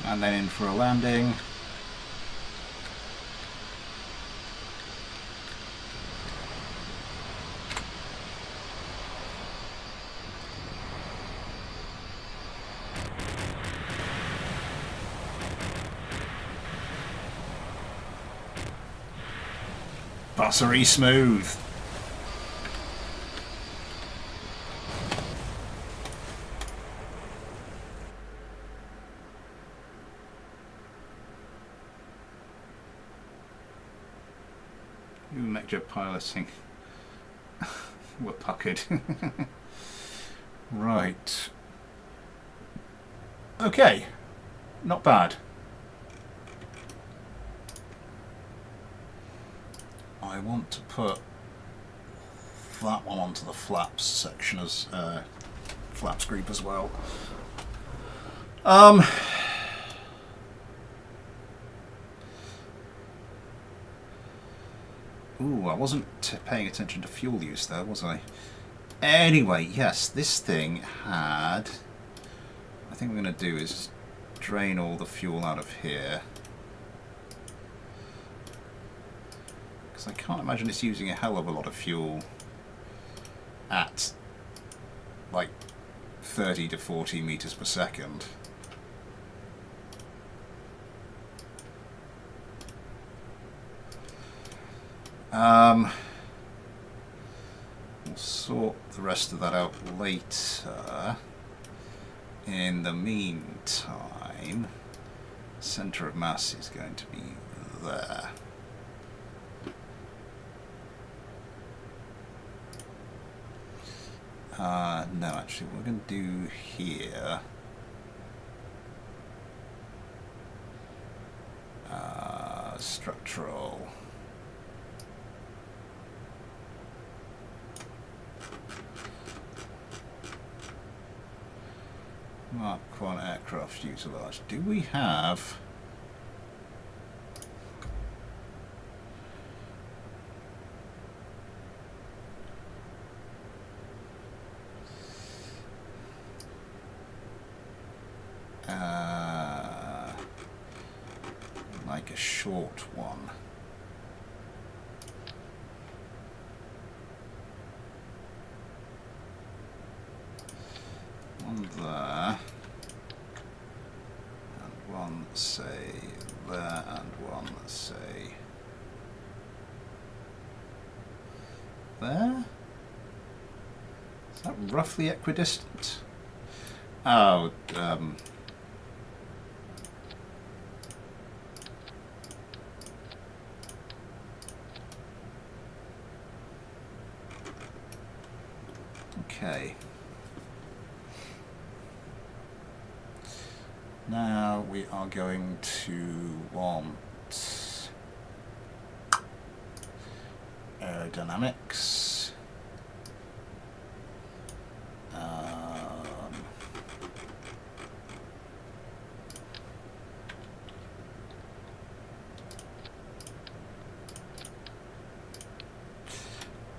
[SPEAKER 1] And then in for a landing. Buttery smooth. Mech piloting. We're puckered. Right. Okay. Not bad. I want to put that one onto the flaps section as flaps group as well. Ooh, I wasn't paying attention to fuel use there, was I? Anyway, yes, this thing had... I think what I'm going to do is drain all the fuel out of here. Because I can't imagine it's using a hell of a lot of fuel at like 30 to 40 meters per second. We'll sort the rest of that out later. In the meantime, center of mass is going to be there. No, actually, what we're going to do here... structural... Mark 1 aircraft fuselage. Do we have... like a short one. One there, and one, say, there, and one, say, there? Is that roughly equidistant? Oh, okay. Now we are going to want aerodynamics.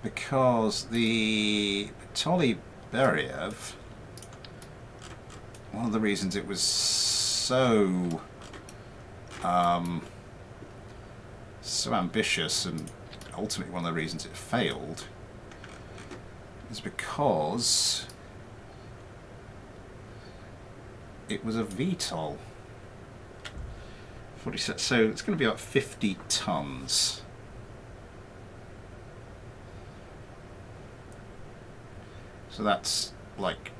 [SPEAKER 1] Because the Ptolemy Beriev, one of the reasons it was so ambitious, and ultimately one of the reasons it failed, is because it was a VTOL. So it's going to be about 50 tons. So that's like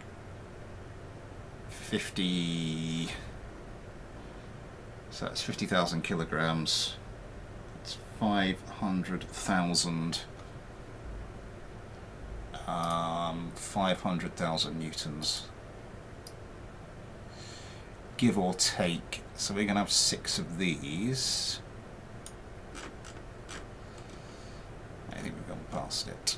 [SPEAKER 1] 50. So that's 50,000 kilograms. It's 500,000. 500,000 newtons, give or take. So we're going to have 6 of these. I think we've gone past it.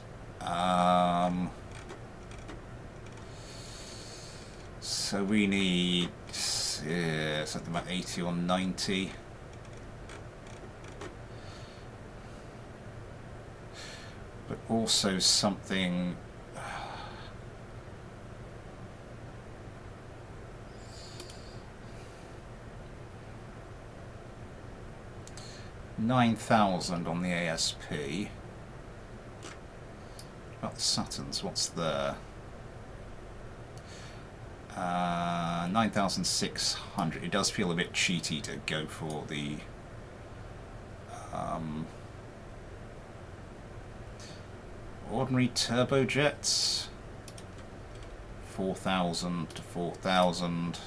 [SPEAKER 1] So we need something about 80 or 90. But also something 9,000 on the ASP. About the Saturns, what's there? 9,600. It does feel a bit cheaty to go for the ordinary turbojets. 4,000 to 4,000.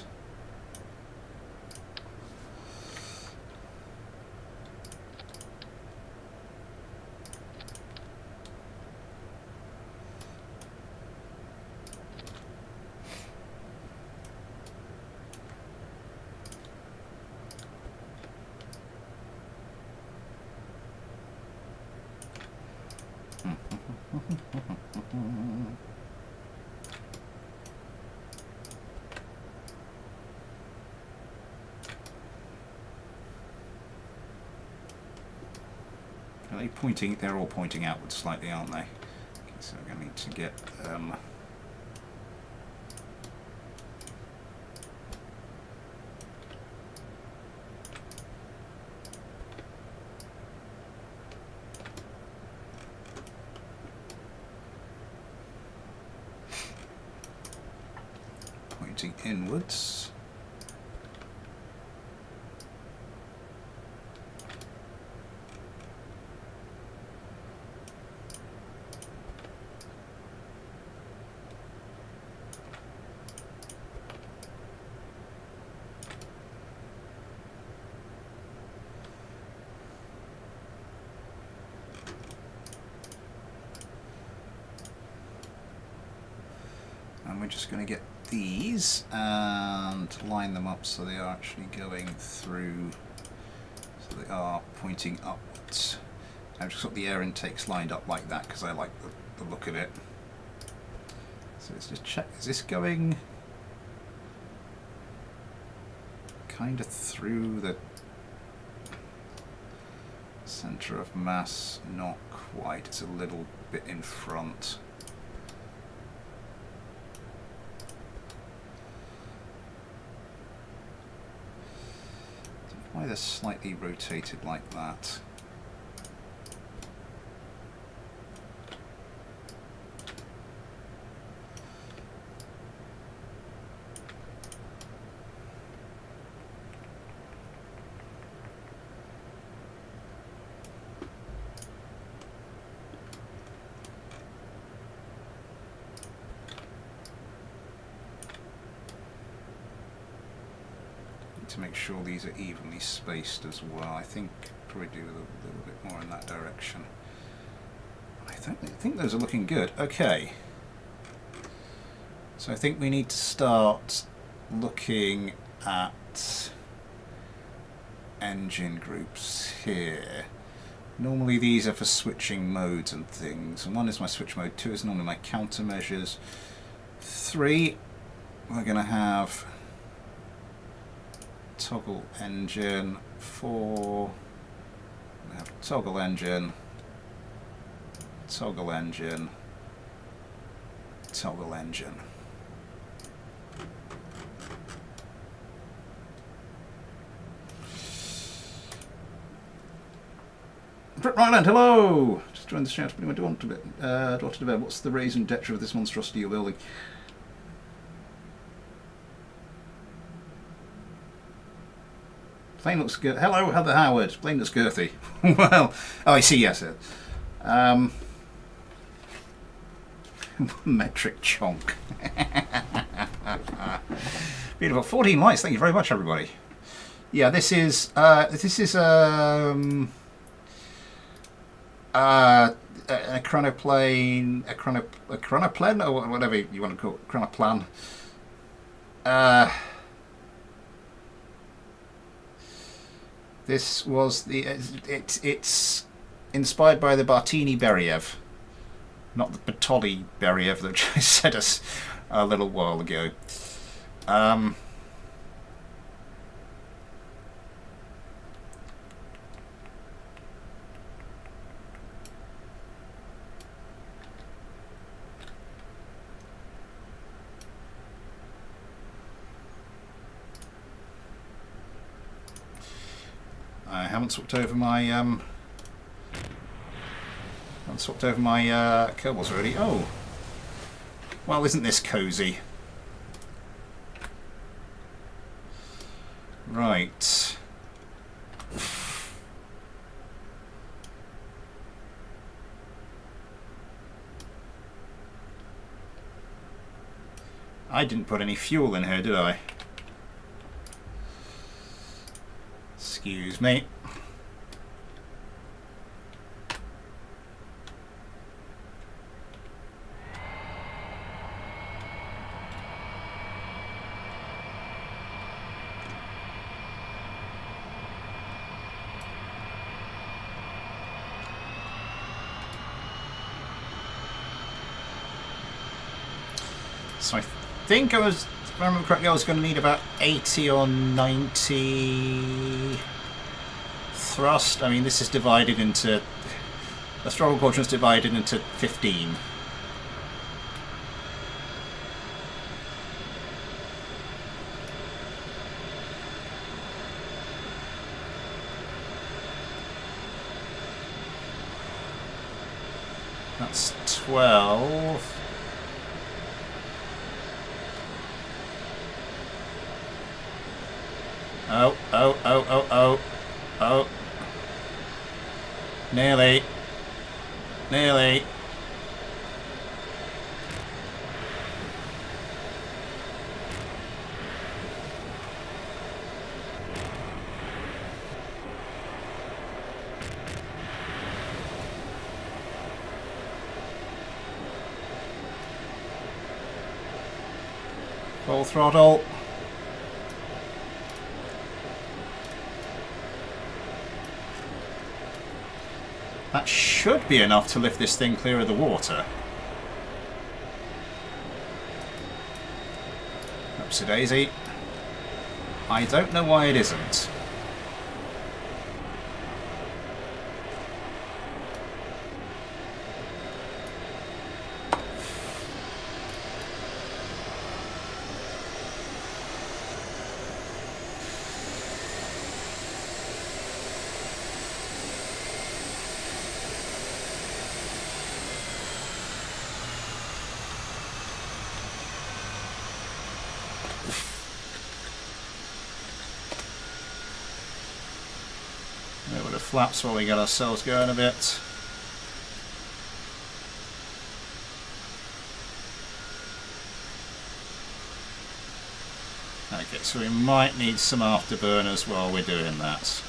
[SPEAKER 1] Are they pointing? They're all pointing outwards slightly, aren't they? Okay, so we're going to need to get pointing inwards. And we're just going to get these and line them up so they are actually going through, so they are pointing upwards. I've just got the air intakes lined up like that because I like the look of it. So let's just check, is this going? kind of through the centre of mass. Not quite. It's a little bit in front. Why they're slightly rotated like that. To make sure these are evenly spaced as well. I think probably do a little bit more in that direction. I think those are looking good. Okay. So I think we need to start looking at engine groups here. Normally these are for switching modes and things. And 1 is my switch mode, 2 is normally my countermeasures. 3, we're going to have toggle engine. 4, we have toggle engine, toggle engine, toggle engine. Brit Ryland, hello! Just joined the chat, putting my daughter to bed. What's the raise and detriment of this monstrosity you're building? Plane looks good. Hello, Heather Howard. Plane looks girthy. Well, oh, I see, yes. Metric chonk. Beautiful. 14 likes. Thank you very much, everybody. Yeah, this is a chronoplane, a chronoplan, or whatever you want to call it, chronoplan. This was it's inspired by the Bartini Beriev, not the Bartoli Beriev that I said us a little while ago. I haven't swapped over my Kerbals already. Oh, well, isn't this cozy? Right. I didn't put any fuel in here, did I? Excuse me. So I think if I remember correctly, I was going to need about 80 or 90 thrust. I mean, this is divided into, the throttle quadrant is divided into 15. That's 12. Oh. Nearly. Full throttle. That should be enough to lift this thing clear of the water. Oopsie daisy. I don't know why it isn't. Over the flaps while we get ourselves going a bit. Okay, so we might need some afterburners while we're doing that.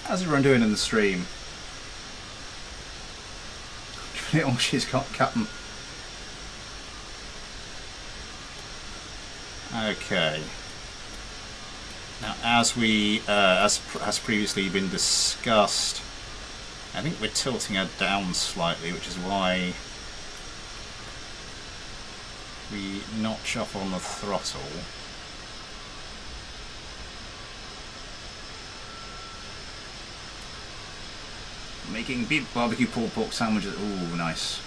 [SPEAKER 1] How's everyone doing in the stream? Oh, she's got Captain. Okay. Now, as we, as previously been discussed, I think we're tilting her down slightly, which is why we notch up on the throttle. Making beef barbecue pulled pork sandwiches. Ooh, nice.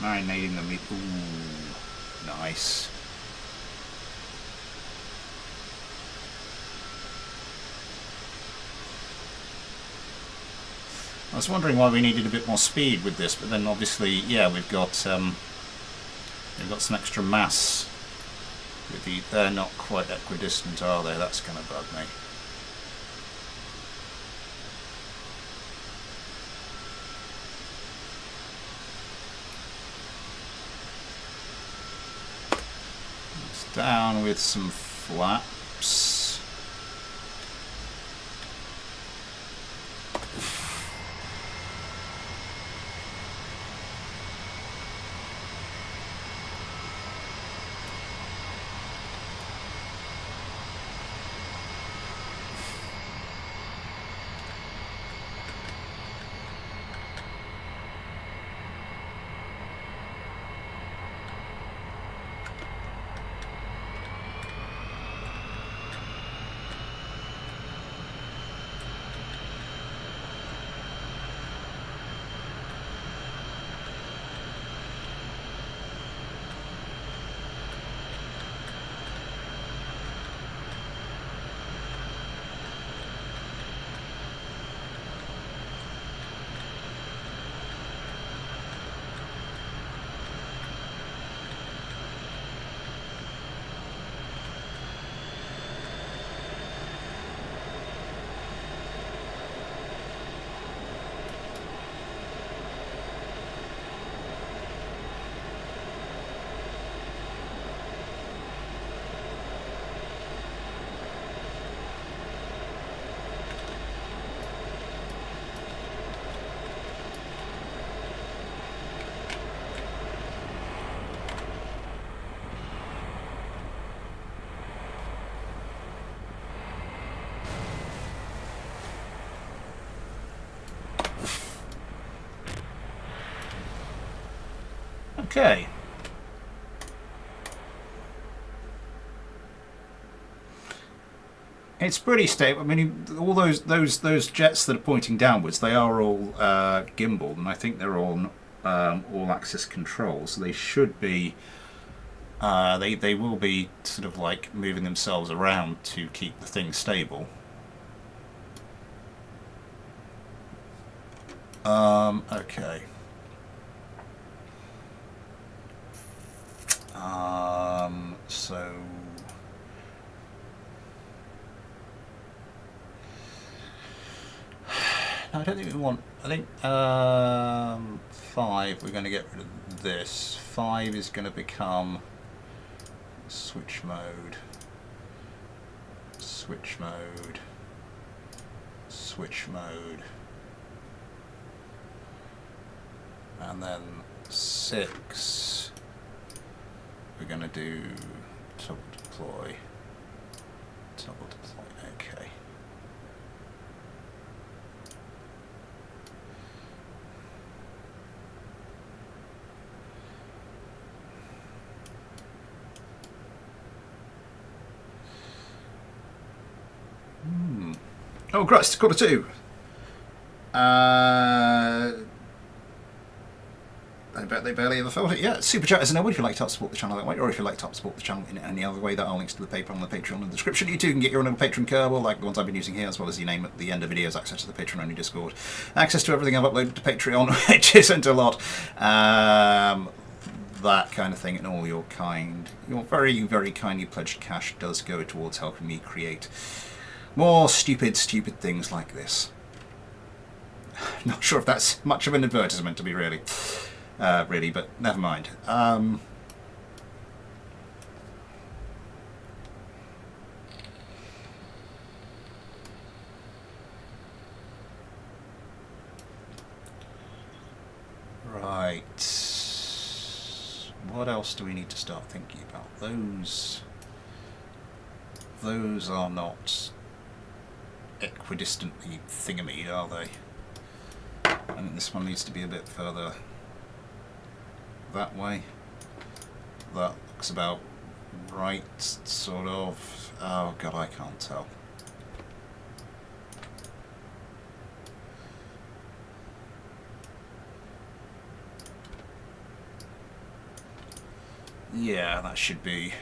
[SPEAKER 1] Marinating the meat. Ooh, nice. I was wondering why we needed a bit more speed with this, but then obviously, yeah, we've got some extra mass. With they're not quite equidistant, are they? That's going to bug me. Down with some flaps. Okay. It's pretty stable. I mean, all those jets that are pointing downwards, they are all gimbaled, and I think they're all all-axis control, so they should be. They will be sort of like moving themselves around to keep the thing stable. Okay. So no, I don't think we want. I think 5. We're going to get rid of this. 5 is going to become switch mode. Switch mode. Switch mode. And then 6. We're going to do toggle deploy. Toggle deploy. Okay. Oh, Christ, 1:45. I bet they barely ever felt it. Yeah, Super Chat is a no if you'd like to help support the channel that way, or if you'd like to help support the channel in any other way. There are links to the PayPal and the Patreon in the description. You too can get your own little Patreon Kerbal, like the ones I've been using here, as well as the name at the end of videos, access to the Patreon-only Discord, access to everything I've uploaded to Patreon, which isn't a lot. That kind of thing, and all your very, very kindly pledged cash does go towards helping me create more stupid things like this. Not sure if that's much of an advertisement to be really, but never mind. Right. What else do we need to start thinking about? Those are not equidistantly thingamy, are they? I think this one needs to be a bit further that way. That looks about right, sort of. Oh god, I can't tell. Yeah, that should be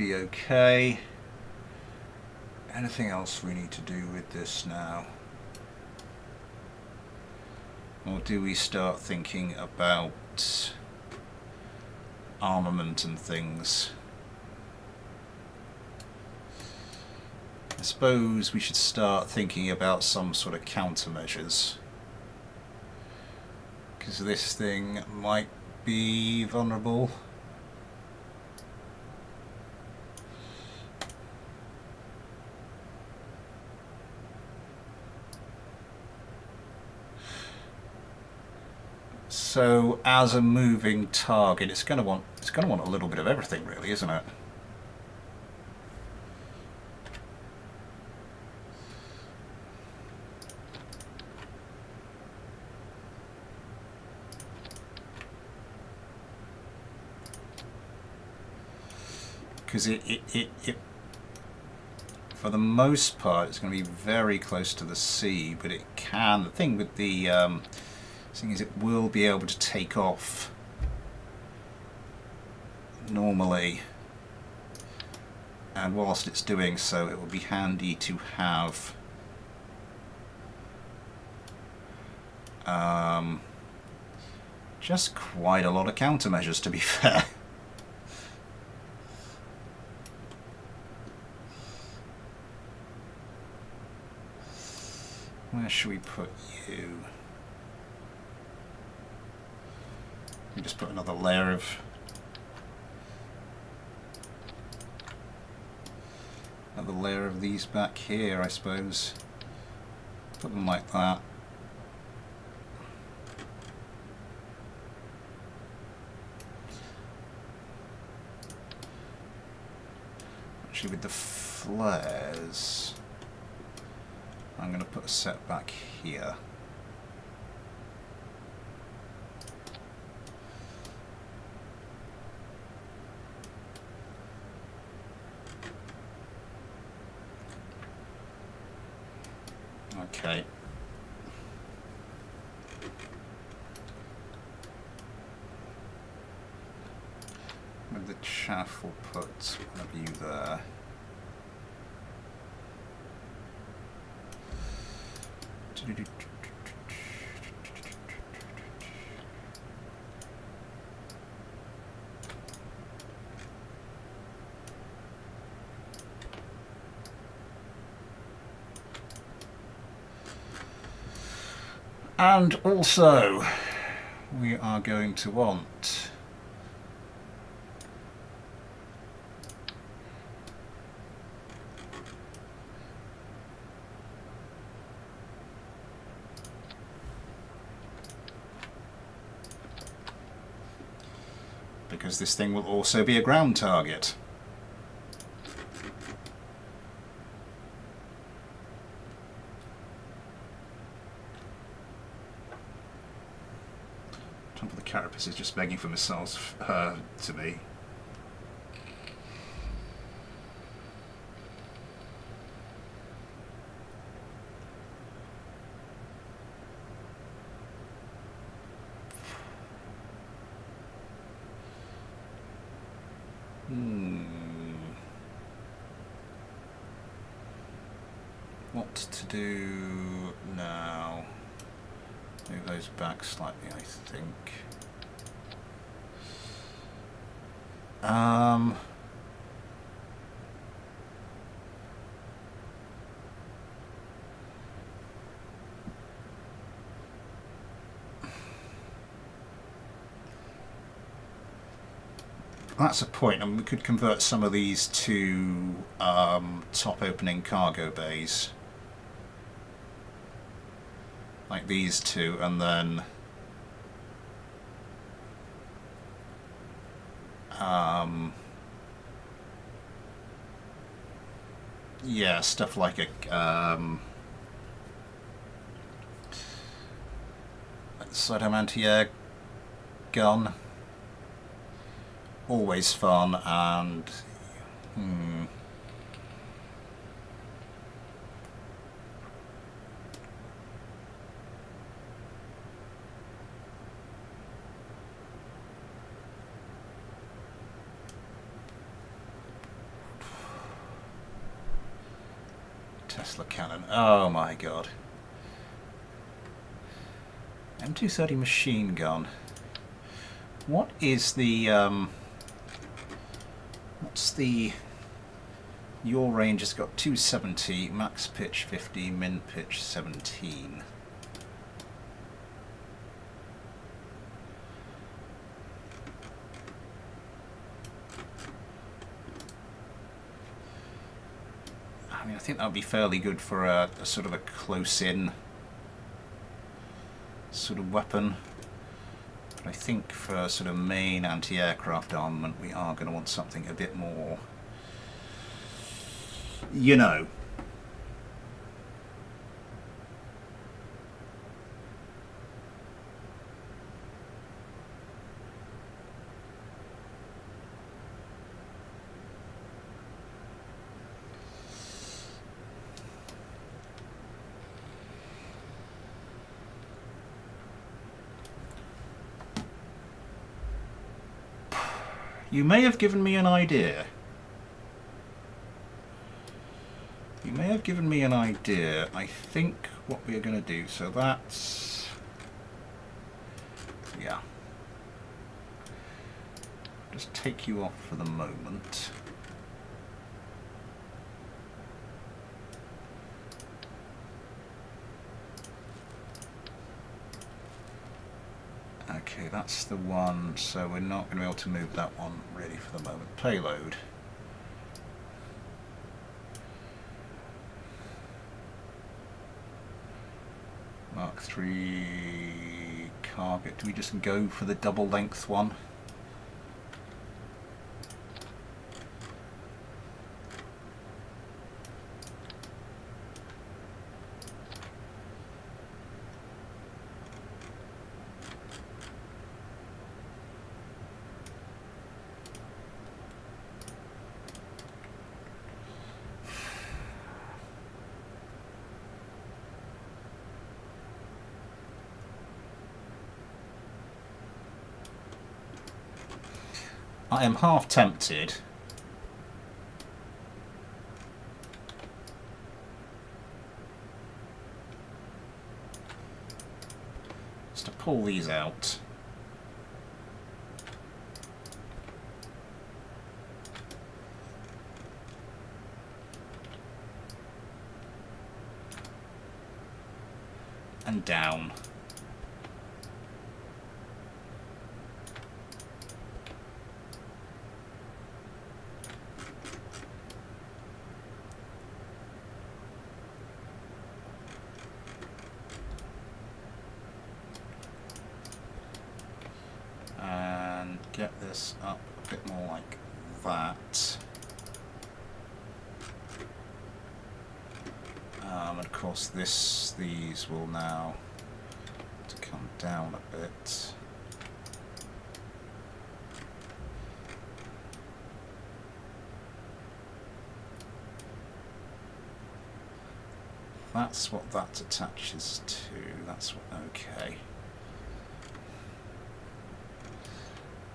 [SPEAKER 1] okay. Anything else we need to do with this now? Or do we start thinking about armament and things? I suppose we should start thinking about some sort of countermeasures, because this thing might be vulnerable. So as a moving target, it's going to want a little bit of everything, really, isn't it? Because it for the most part, it's going to be very close to the sea, but it can. The thing with the thing is, it will be able to take off normally, and whilst it's doing so, it will be handy to have just quite a lot of countermeasures, to be fair. Where should we put you? We just put another layer of these back here, I suppose. Put them like that. Actually, with the flares, I'm going to put a set back here. Okay. With the chaff, we'll put one of you there. And also, we are going to want because this thing will also be a ground target. Top of the carapace is just begging for missiles to me. What to do now? Move those back slightly, I think. That's a point, and we could convert some of these to top opening cargo bays. Like these two, and then yeah, stuff like a Saddam anti-air gun. Always fun, and Tesla cannon. Oh my god. M230 machine gun. What is the what's the your range has got 270, max pitch 50, min pitch 17. I mean, I think that would be fairly good for a sort of a close-in sort of weapon. But I think for sort of main anti-aircraft armament, we are going to want something a bit more, you know. You may have given me an idea. You may have given me an idea. I think what we're going to do, so that's, yeah. Just take you off for the moment. Okay, that's the one, so we're not going to be able to move that one really for the moment. Payload. Mark 3 cargo. Do we just go for the double length one? I am half tempted just to pull these out. And down. this up a bit more like that. And of course these will now have to come down a bit. That's what that attaches to. That's what, okay.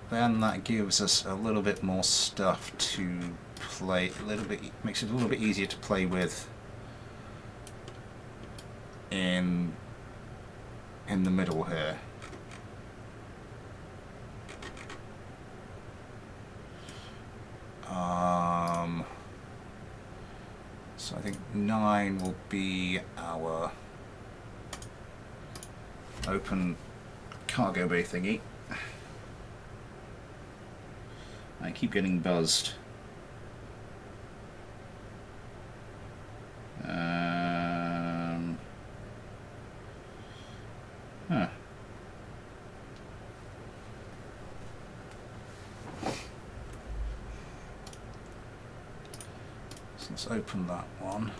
[SPEAKER 1] Then that gives us a little bit more stuff to play, a little bit, makes it a little bit easier to play with in the middle here. So I think 9 will be our open cargo bay thingy. I keep getting buzzed. Huh. So let's open that one.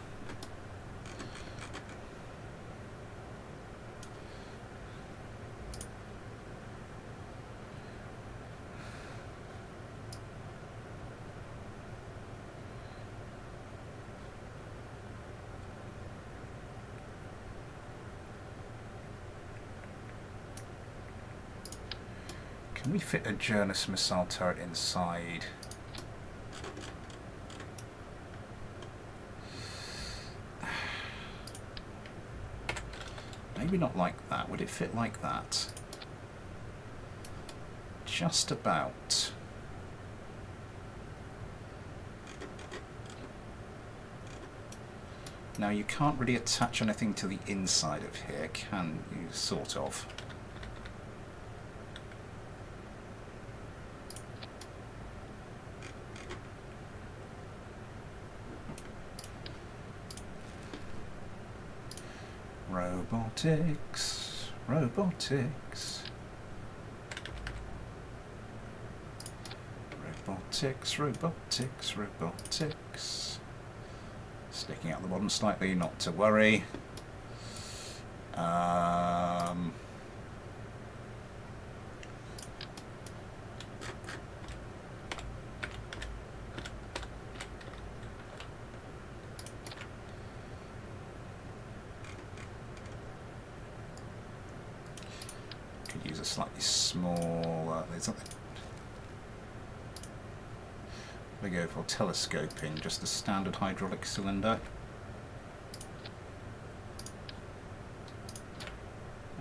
[SPEAKER 1] Can we fit a Jonas missile turret inside? Maybe not like that. Would it fit like that? Just about. Now you can't really attach anything to the inside of here, can you? Sort of. Robotics, robotics, robotics, robotics, robotics. Sticking out the bottom slightly, not to worry. Could use a slightly smaller. There's something. We go for telescoping, just a standard hydraulic cylinder.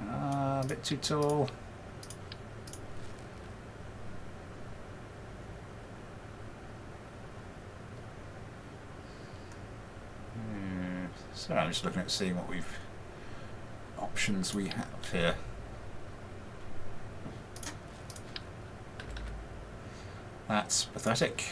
[SPEAKER 1] A bit too tall. So I'm just looking at seeing what options we have here. That's pathetic.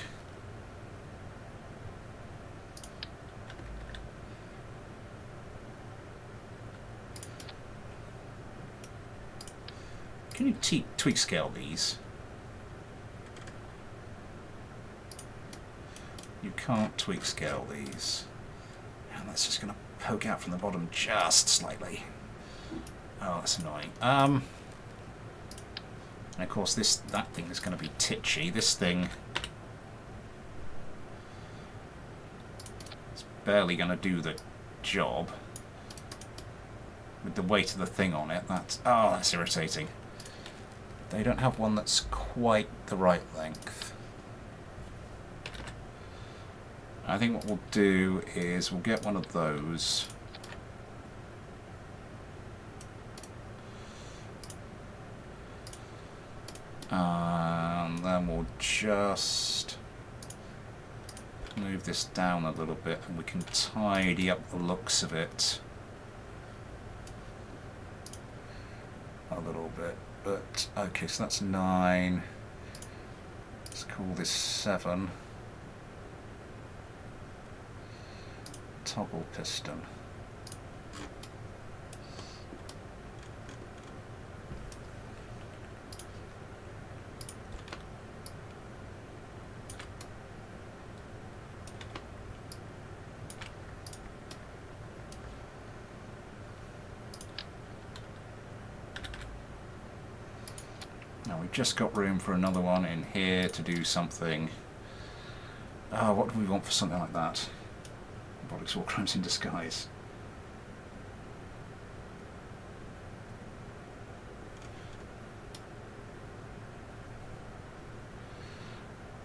[SPEAKER 1] Can you tweak scale these? You can't tweak scale these. And that's just going to poke out from the bottom just slightly. Oh, that's annoying. And of course that thing is going to be titchy. This thing is barely going to do the job with the weight of the thing on it. That's irritating. They don't have one that's quite the right length. I think what we'll do is we'll get one of those. And then we'll just move this down a little bit and we can tidy up the looks of it a little bit. But okay, so that's 9. Let's call this 7. Toggle piston. Now we've just got room for another one in here to do something. What do we want for something like that? Robotics War Crimes in Disguise.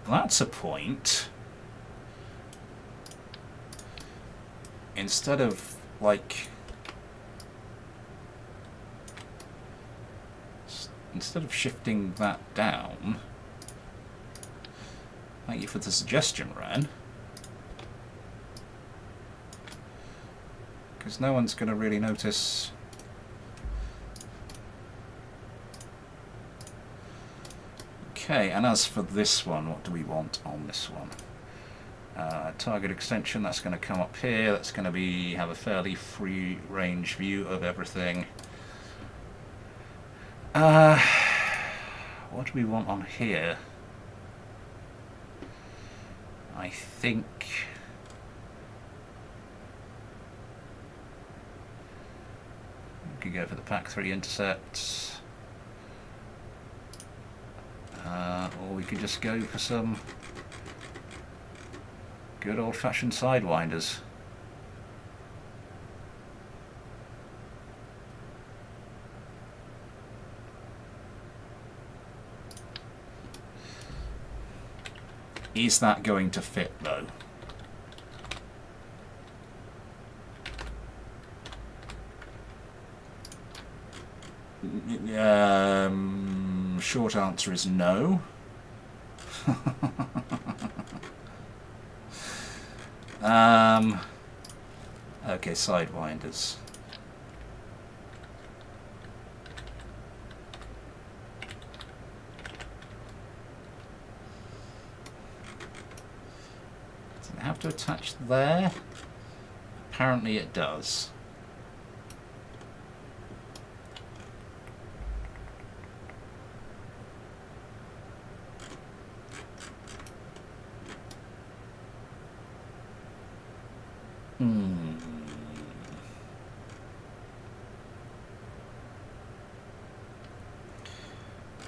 [SPEAKER 1] That's a point. Instead of, like... Instead of shifting that down... Thank you for the suggestion, Ren. Because no one's going to really notice... Okay, and as for this one, what do we want on this one? Target extension, that's going to come up here. That's going to have a fairly free range view of everything. What do we want on here? I think we could go for the Pack 3 intercepts. Or we could just go for some good old-fashioned sidewinders. Is that going to fit, though? Short answer is no. Okay, sidewinders. Does it have to attach there? Apparently it does.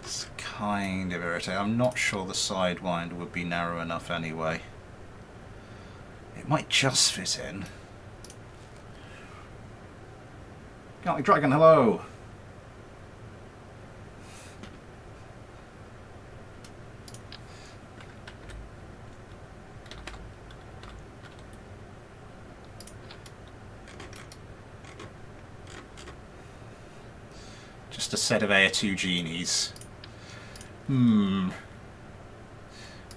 [SPEAKER 1] It's kind of irritating. I'm not sure the sidewinder would be narrow enough anyway. It might just fit in. Garlic Dragon, hello! Just a set of Air 2 genies.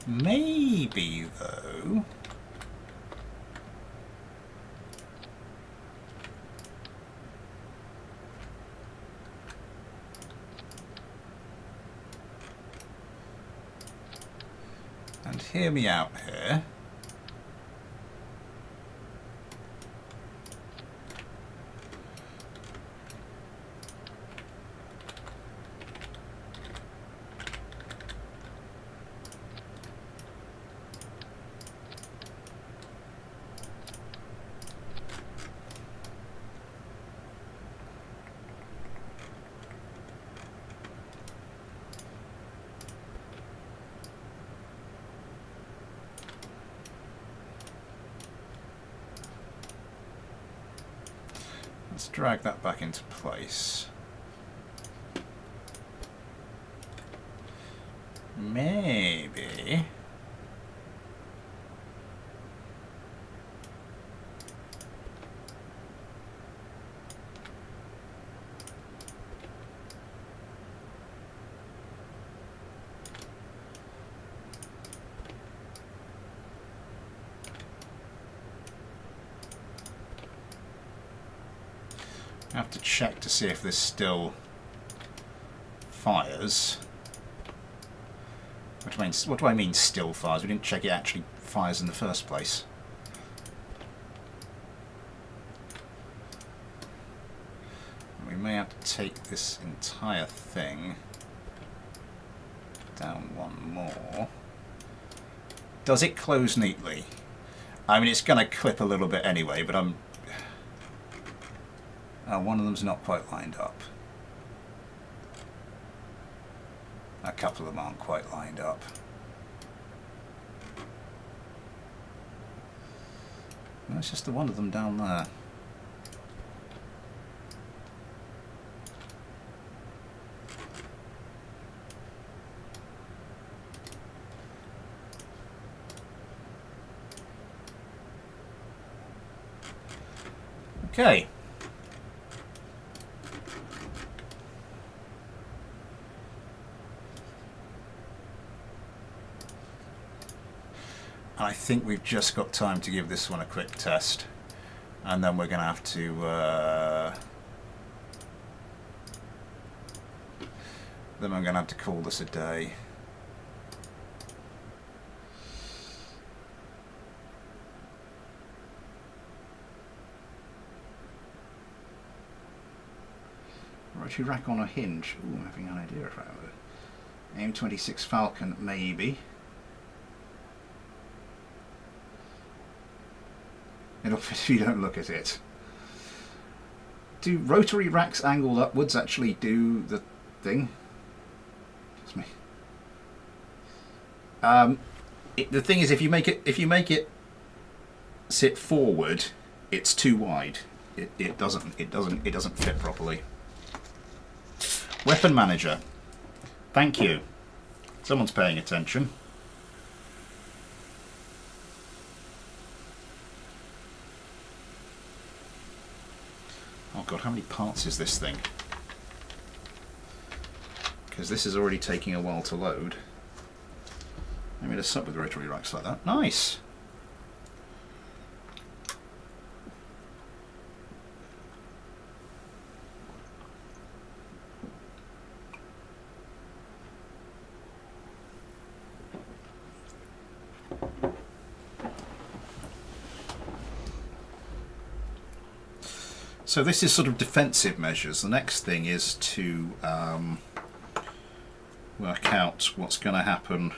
[SPEAKER 1] Maybe, though... And hear me out here. Let's drag that back into place. Maybe... I have to check to see if this still fires. What do I mean still fires? We didn't check it actually fires in the first place. We may have to take this entire thing down one more. Does it close neatly? I mean, it's going to clip a little bit anyway, but I'm... one of them's not quite lined up. A couple of them aren't quite lined up. No, it's just the one of them down there. Okay. I think we've just got time to give this one a quick test, and then we're going to have to then I'm going to have to call this a day. Rotary rack on a hinge. Ooh, I'm having an idea about it. AIM-26 Falcon, maybe. It'll fit if you don't look at it. Do rotary racks angled upwards actually do the thing? It's me. The thing is, if you make it sit forward, it's too wide. It doesn't fit properly. Weapon manager. Thank you. Someone's paying attention. Oh god, how many parts is this thing? Because this is already taking a while to load. Maybe let's start with rotary racks like that. Nice! So this is sort of defensive measures. The next thing is to work out what's going to happen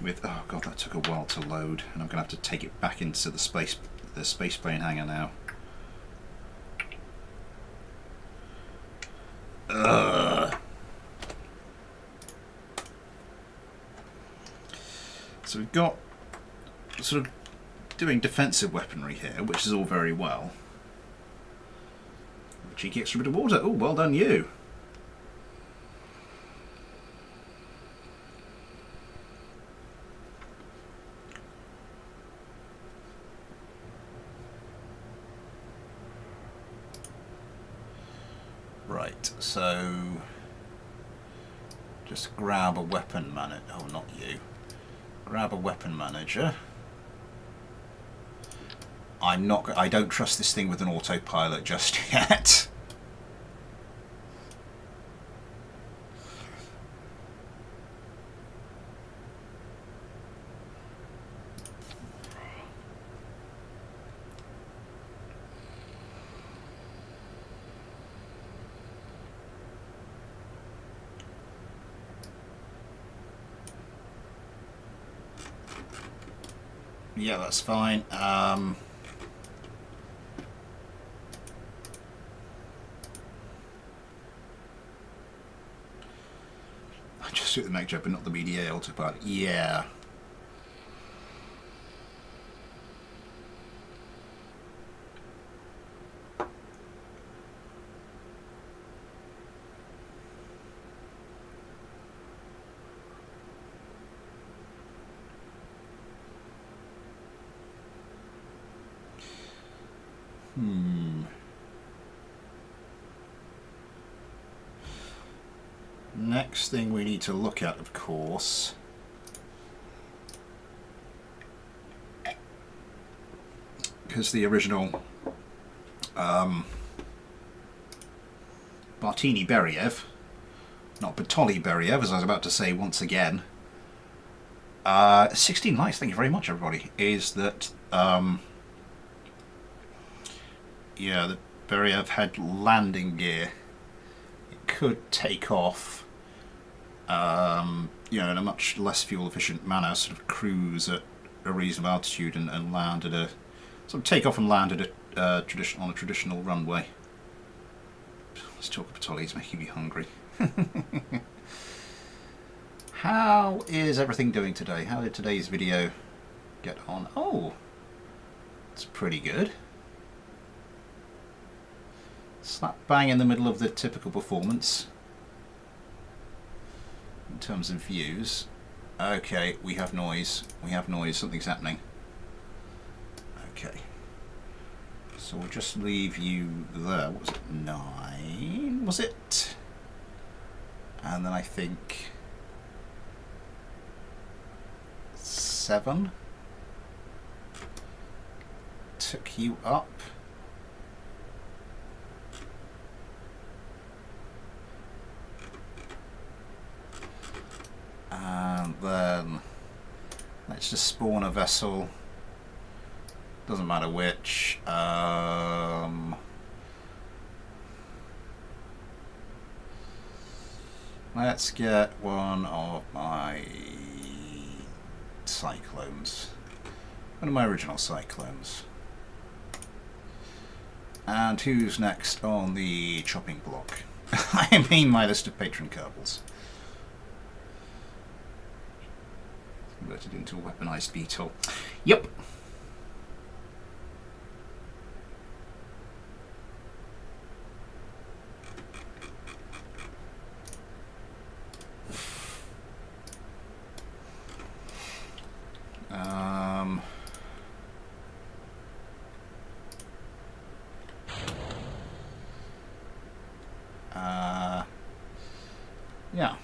[SPEAKER 1] with... Oh god, that took a while to load, and I'm going to have to take it back into the space plane hangar now. So we've got sort of doing defensive weaponry here, which is all very well. Cheeky extra bit of water. Oh, well done you. Right, so just grab a weapon manager. Oh, not you. Grab a weapon manager. I don't trust this thing with an autopilot just yet. Yeah, that's fine. Just do the make job, but not the BDA autopilot. Yeah. Next thing we need to look at, of course, because the original Bartini Beriev, not Batoli Beriev, as I was about to say once again, 16 likes, thank you very much everybody, is that yeah, the Beriev had landing gear. It could take off you know, in a much less fuel efficient manner, sort of cruise at a reasonable altitude and land at a sort of take off and land at a on a traditional runway. Let's talk of Patoli, it's making me hungry. How is everything doing today? How did today's video get on? Oh, it's pretty good. Slap bang in the middle of the typical performance in terms of views. Okay, we have noise. We have noise. Something's happening. Okay. So we'll just leave you there. What was it? 9, was it? And then I think 7 took you up. And then let's just spawn a vessel. Doesn't matter which. Let's get one of my cyclones. One of my original cyclones. And who's next on the chopping block? I mean my list of patron Kerbals. Converted into a weaponized beetle. Yep. Yeah.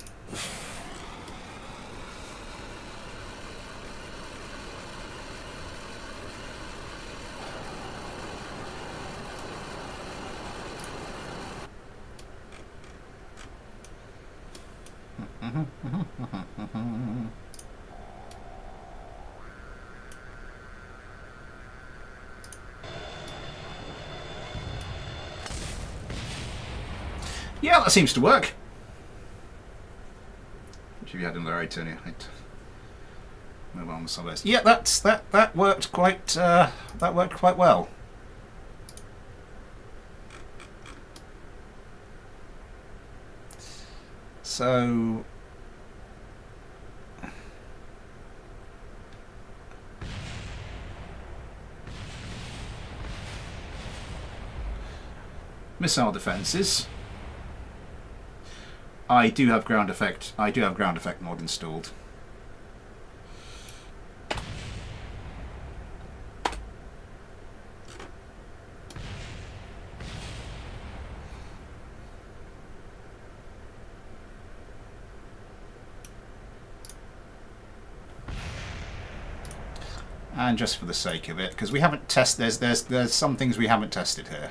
[SPEAKER 1] Yeah, that seems to work. Which have you had in the right turn here? Mobile missiles. Yeah, that worked quite well. So missile defenses. I do have ground effect. I do have ground effect mod installed. And just for the sake of it, because we haven't tested, there's some things we haven't tested here.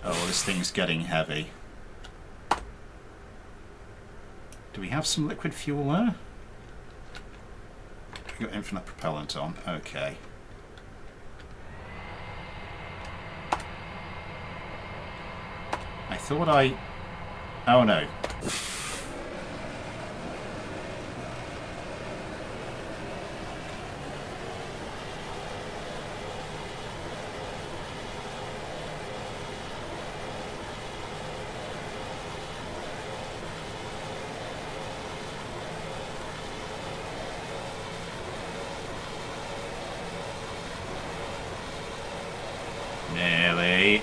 [SPEAKER 1] Oh, this thing's getting heavy. Do we have some liquid fuel there? We've got infinite propellant on. Okay. I thought I... Oh no. Nearly.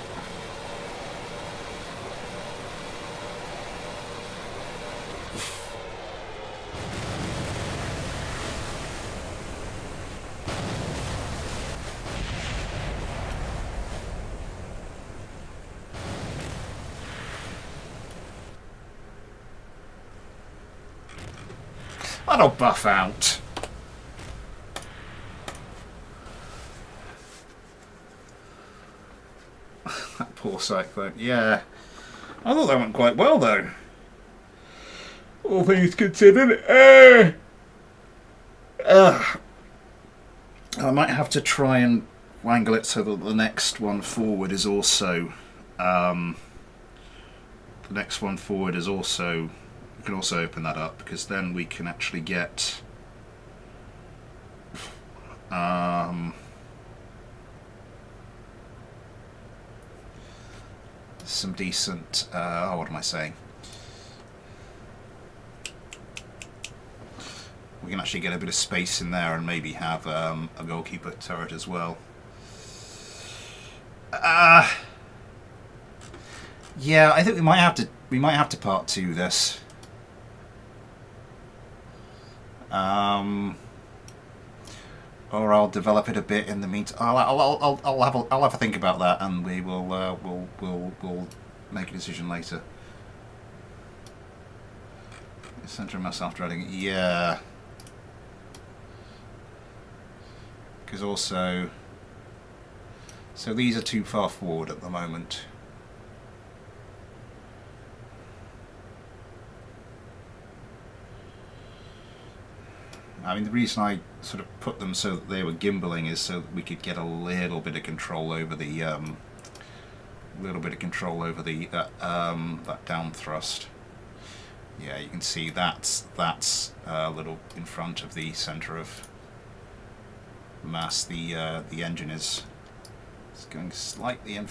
[SPEAKER 1] That'll buff out. That poor cyclone. Yeah. I thought that went quite well though. All things considered. I might have to try and wangle it so that the next one forward is also The next one forward is also, we can also open that up, because then we can actually get some decent, what am I saying? We can actually get a bit of space in there and maybe have a goalkeeper turret as well. Yeah, I think we might have to part 2 this. Or I'll develop it a bit in the meantime. I'll have a think about that, and we will we'll make a decision later. Center of mass after adding, yeah. Because also, so these are too far forward at the moment. I mean, the reason I sort of put them so that they were gimbaling is so that we could get a little bit of control over the that down thrust. Yeah, you can see that's a little in front of the center of mass. The engine is going slightly in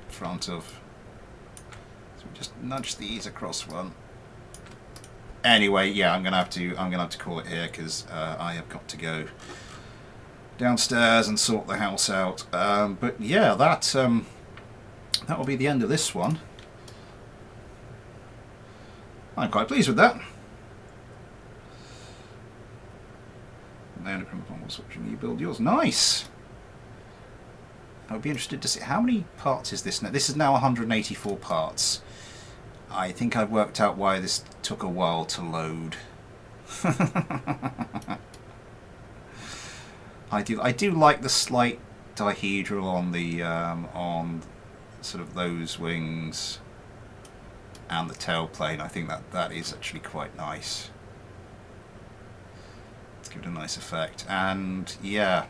[SPEAKER 1] front of. So we just nudge these across one. Anyway, yeah, I'm gonna have to call it here, because I have got to go downstairs and sort the house out. But yeah, that will be the end of this one. I'm quite pleased with that. And I was watching you build yours. Nice. I would be interested to see how many parts is this now. This is now 184 parts. I think I've worked out why this took a while to load. I do like the slight dihedral on the on sort of those wings and the tailplane. I think that is actually quite nice. Let's give it a nice effect. And yeah,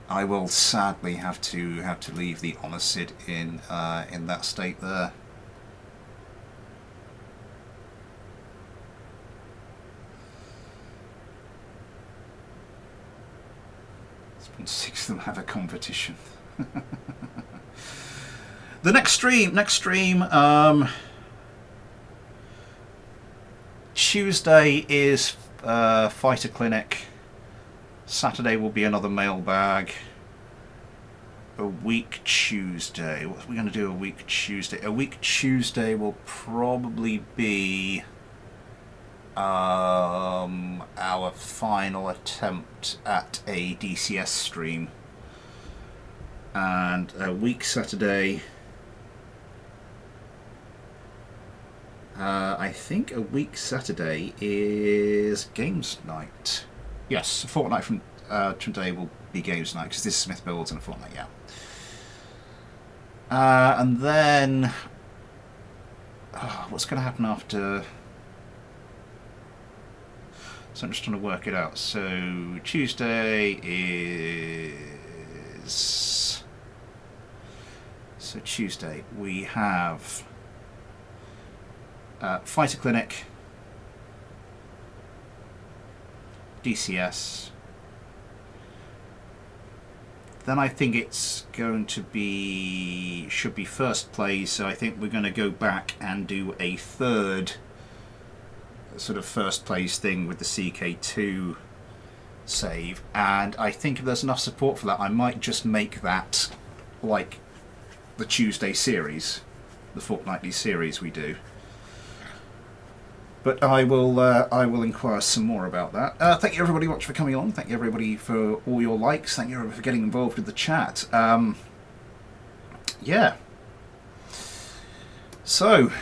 [SPEAKER 1] I will sadly have to leave the Honosid in that state there. Six of them have a competition. The next stream, Tuesday is Fighter Clinic. Saturday will be another mailbag. A week Tuesday. What are we going to do a week Tuesday? A week Tuesday will probably be our final attempt at a DCS stream, and a week Saturday, I think a week Saturday is games night. Yes, a fortnight from today will be games night, because this is Smith Builds in a fortnight, yeah. And then what's going to happen after? So I'm just trying to work it out. So Tuesday is... So Tuesday we have Fighter Clinic, DCS. Then I think it's going to be... should be first plays, so I think we're going to go back and do a third sort of first place thing with the CK2 save, and I think if there's enough support for that, I might just make that like the Tuesday series, the fortnightly series we do. But I will inquire some more about that. Thank you everybody much for coming along. Thank you everybody for all your likes. Thank you everybody for getting involved with the chat. Yeah. So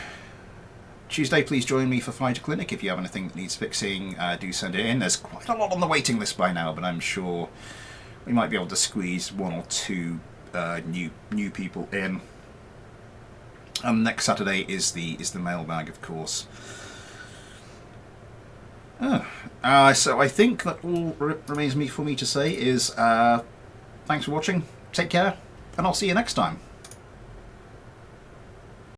[SPEAKER 1] Tuesday, please join me for Fighter Clinic. If you have anything that needs fixing, do send it in. There's quite a lot on the waiting list by now, but I'm sure we might be able to squeeze one or two new people in. Next Saturday is the mailbag, of course. So I think that all remains for me to say is thanks for watching, take care, and I'll see you next time.